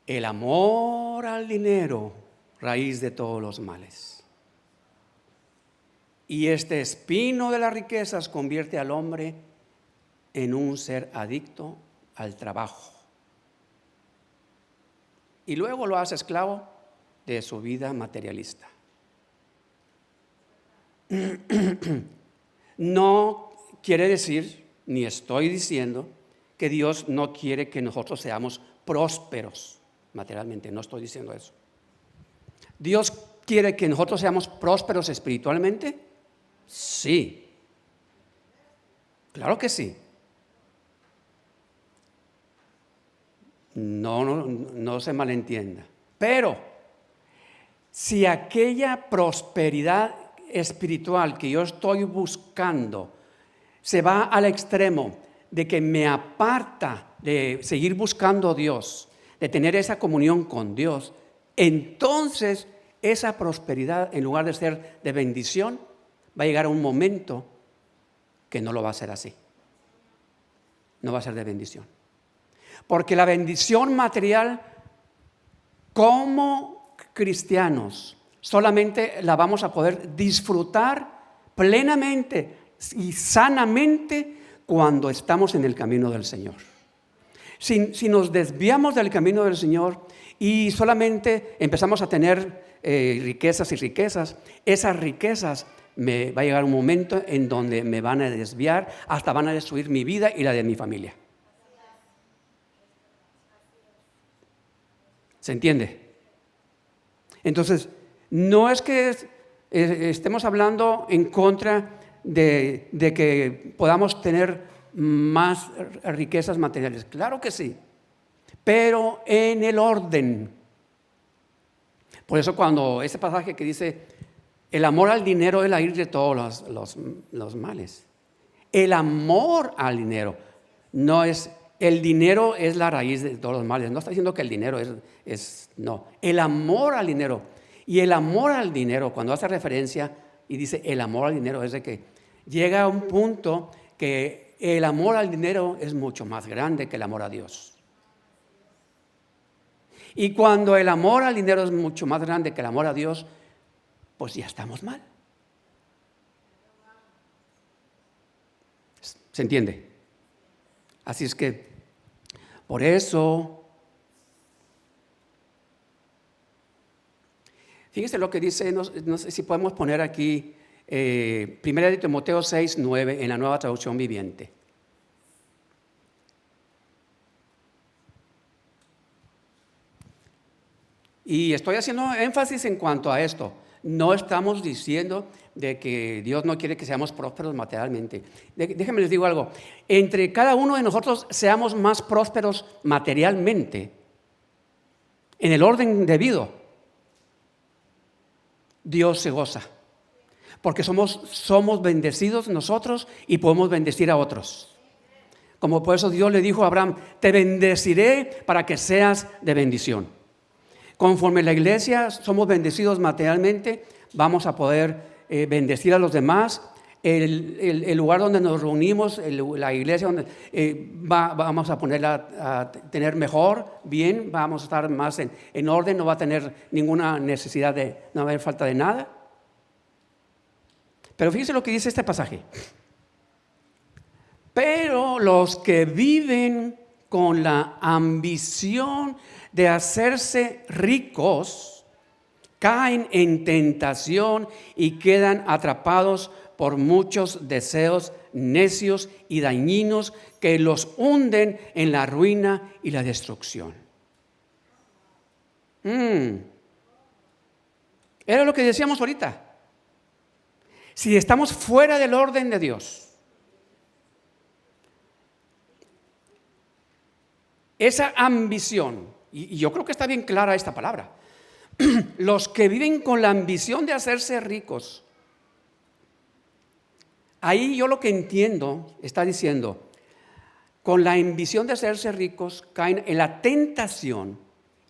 el amor al dinero, raíz de todos los males. Y este espino de las riquezas convierte al hombre en un ser adicto al trabajo. Y luego lo hace esclavo de su vida materialista. No quiere decir, ni estoy diciendo, que Dios no quiere que nosotros seamos prósperos materialmente. No estoy diciendo eso. ¿Dios quiere que nosotros seamos prósperos espiritualmente? Sí. Claro que sí. No se malentienda. Pero si aquella prosperidad espiritual que yo estoy buscando se va al extremo de que me aparta de seguir buscando a Dios, de tener esa comunión con Dios, entonces esa prosperidad, en lugar de ser de bendición, va a llegar a un momento que no lo va a ser así. No va a ser de bendición. Porque la bendición material, como cristianos, solamente la vamos a poder disfrutar plenamente y sanamente cuando estamos en el camino del Señor. Si nos desviamos del camino del Señor y solamente empezamos a tener riquezas y riquezas, esas riquezas va a llegar un momento en donde me van a desviar, hasta van a destruir mi vida y la de mi familia. ¿Se entiende? Entonces, no es que estemos hablando en contra de que podamos tener más riquezas materiales. Claro que sí, pero en el orden. Por eso cuando ese pasaje que dice, el amor al dinero es la raíz de todos los males. El amor al dinero no es... El dinero es la raíz de todos los males. No está diciendo que el dinero no. El amor al dinero. Y el amor al dinero, cuando hace referencia y dice el amor al dinero, es de que llega a un punto que el amor al dinero es mucho más grande que el amor a Dios. Y cuando el amor al dinero es mucho más grande que el amor a Dios, pues ya estamos mal. ¿Se entiende? Así es que, por eso, fíjese lo que dice, no sé si podemos poner aquí, 1 de Timoteo 6, 9, en la Nueva Traducción Viviente. Y estoy haciendo énfasis en cuanto a esto. No estamos diciendo de que Dios no quiere que seamos prósperos materialmente. Déjenme les digo algo. Entre cada uno de nosotros seamos más prósperos materialmente, en el orden debido, Dios se goza. Porque somos bendecidos nosotros y podemos bendecir a otros. Como por eso Dios le dijo a Abraham, te bendeciré para que seas de bendición. Conforme la iglesia somos bendecidos materialmente, vamos a poder bendecir a los demás. El lugar donde nos reunimos, la iglesia donde vamos a ponerla a tener mejor, bien, vamos a estar más en orden, no va a tener ninguna necesidad no va a haber falta de nada. Pero fíjense lo que dice este pasaje. Pero los que viven con la ambición de hacerse ricos, caen en tentación y quedan atrapados por muchos deseos necios y dañinos que los hunden en la ruina y la destrucción. Era lo que decíamos ahorita. Si estamos fuera del orden de Dios, esa ambición, y yo creo que está bien clara esta palabra, los que viven con la ambición de hacerse ricos, ahí yo lo que entiendo, está diciendo, con la ambición de hacerse ricos, caen en la tentación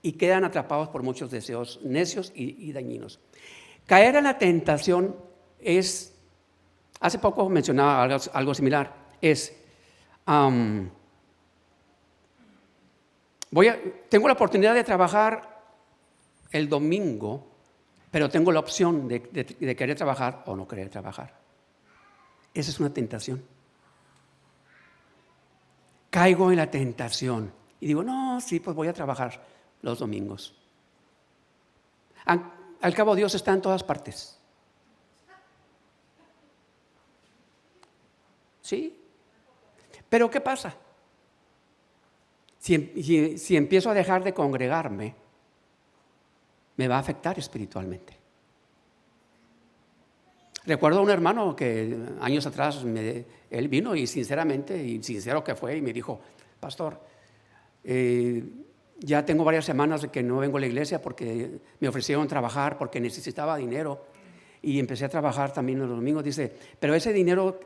y quedan atrapados por muchos deseos necios y dañinos. Caer en la tentación es, hace poco mencionaba algo similar, es, tengo la oportunidad de trabajar el domingo, pero tengo la opción de querer trabajar o no querer trabajar. Esa es una tentación. Caigo en la tentación y digo, no, sí, pues voy a trabajar los domingos. Al cabo, Dios está en todas partes. ¿Sí? Pero ¿qué pasa? Si empiezo a dejar de congregarme, me va a afectar espiritualmente. Recuerdo a un hermano que años atrás él vino y sinceramente, y sincero que fue, y me dijo, pastor, ya tengo varias semanas de que no vengo a la iglesia porque me ofrecieron trabajar porque necesitaba dinero y empecé a trabajar también los domingos. Dice, pero ese dinero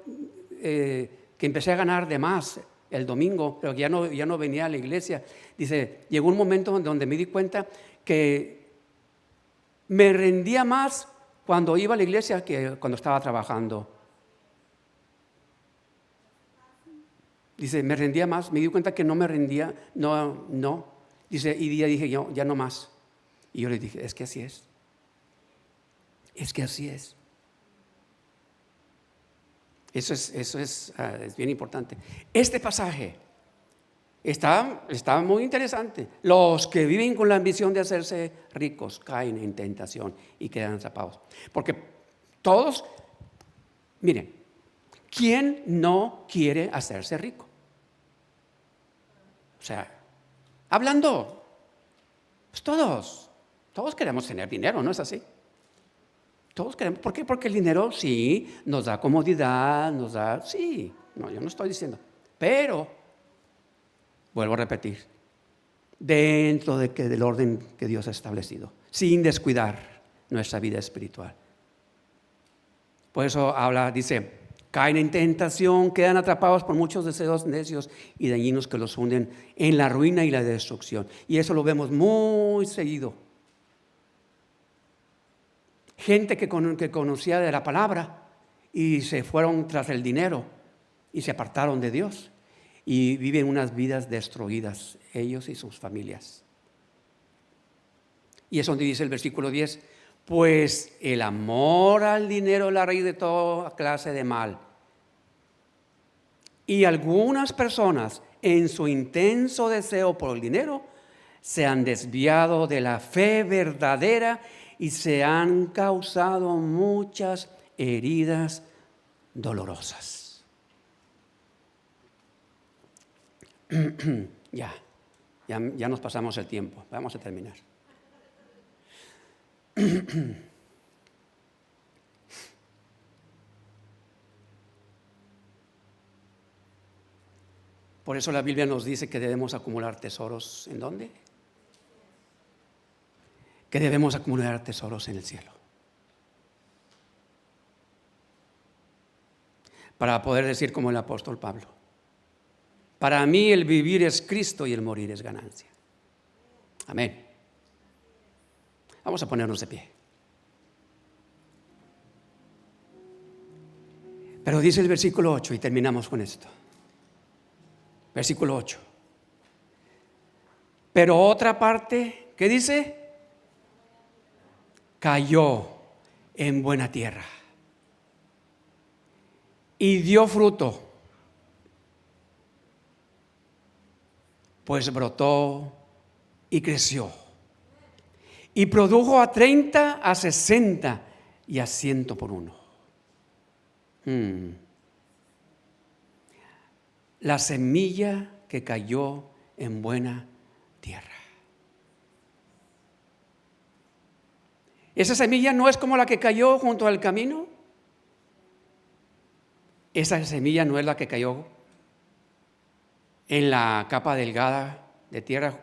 que empecé a ganar de más el domingo, pero ya no venía a la iglesia, dice, llegó un momento donde me di cuenta que me rendía más cuando iba a la iglesia que cuando estaba trabajando. Dice, me rendía más, me di cuenta que no me rendía, no. Dice, y dije yo, ya no más. Y yo le dije, es que así es. Es que así es. Eso es bien importante. Este pasaje está muy interesante. Los que viven con la ambición de hacerse ricos caen en tentación y quedan atrapados. Porque todos, miren, ¿quién no quiere hacerse rico? O sea, hablando, pues todos queremos tener dinero, ¿no es así? Todos queremos, ¿por qué? Porque el dinero sí nos da comodidad, sí, no, yo no estoy diciendo, pero, vuelvo a repetir, dentro del orden que Dios ha establecido, sin descuidar nuestra vida espiritual. Por eso dice, caen en tentación, quedan atrapados por muchos deseos necios y dañinos que los hunden en la ruina y la destrucción. Y eso lo vemos muy seguido. Gente que conocía de la palabra y se fueron tras el dinero y se apartaron de Dios y viven unas vidas destruidas, ellos y sus familias. Y es donde dice el versículo 10, pues el amor al dinero es la raíz de toda clase de mal. Y algunas personas, en su intenso deseo por el dinero, se han desviado de la fe verdadera y se han causado muchas heridas dolorosas. Ya nos pasamos el tiempo. Vamos a terminar. Por eso la Biblia nos dice que debemos acumular tesoros. ¿En dónde? Que debemos acumular tesoros en el cielo. Para poder decir como el apóstol Pablo, para mí el vivir es Cristo y el morir es ganancia. Amén. Vamos a ponernos de pie. Pero dice el versículo 8 y terminamos con esto. Versículo 8. Pero otra parte, ¿qué dice? Cayó en buena tierra y dio fruto, pues brotó y creció y produjo a 30, a 60 y a 100 por uno. La semilla que cayó en buena tierra. Esa semilla no es como la que cayó junto al camino. Esa semilla no es la que cayó en la capa delgada de tierra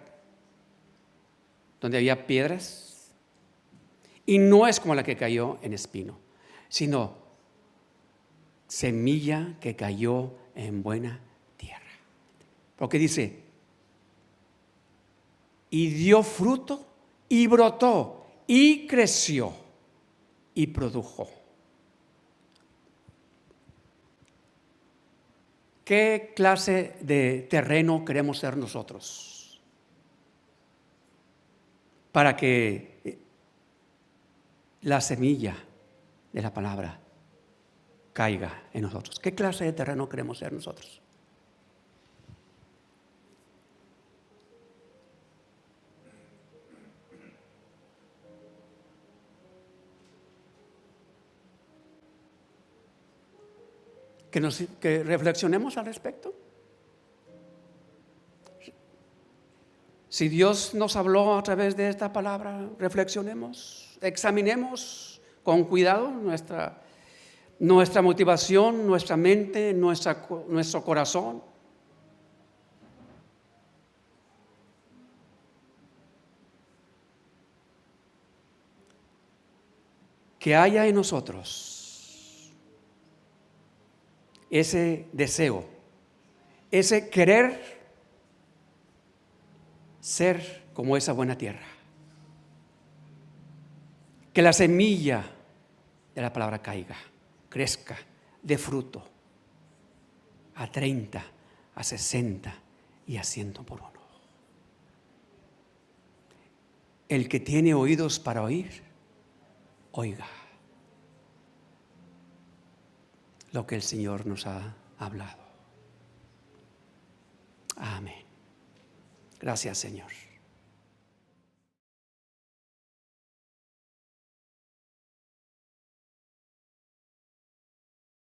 donde había piedras. Y no es como la que cayó en espino, sino semilla que cayó en buena tierra. Porque dice, y dio fruto y brotó y creció y produjo. ¿Qué clase de terreno queremos ser nosotros? Para que la semilla de la palabra caiga en nosotros. ¿Qué clase de terreno queremos ser nosotros? Que reflexionemos al respecto. Si Dios nos habló a través de esta palabra, reflexionemos, examinemos con cuidado nuestra motivación, nuestra mente, nuestro corazón. Que haya en nosotros ese deseo, ese querer ser como esa buena tierra. Que la semilla de la palabra caiga, crezca, dé fruto a 30, a 60 y a 100 por uno. El que tiene oídos para oír, oiga lo que el Señor nos ha hablado. Amén. Gracias, Señor.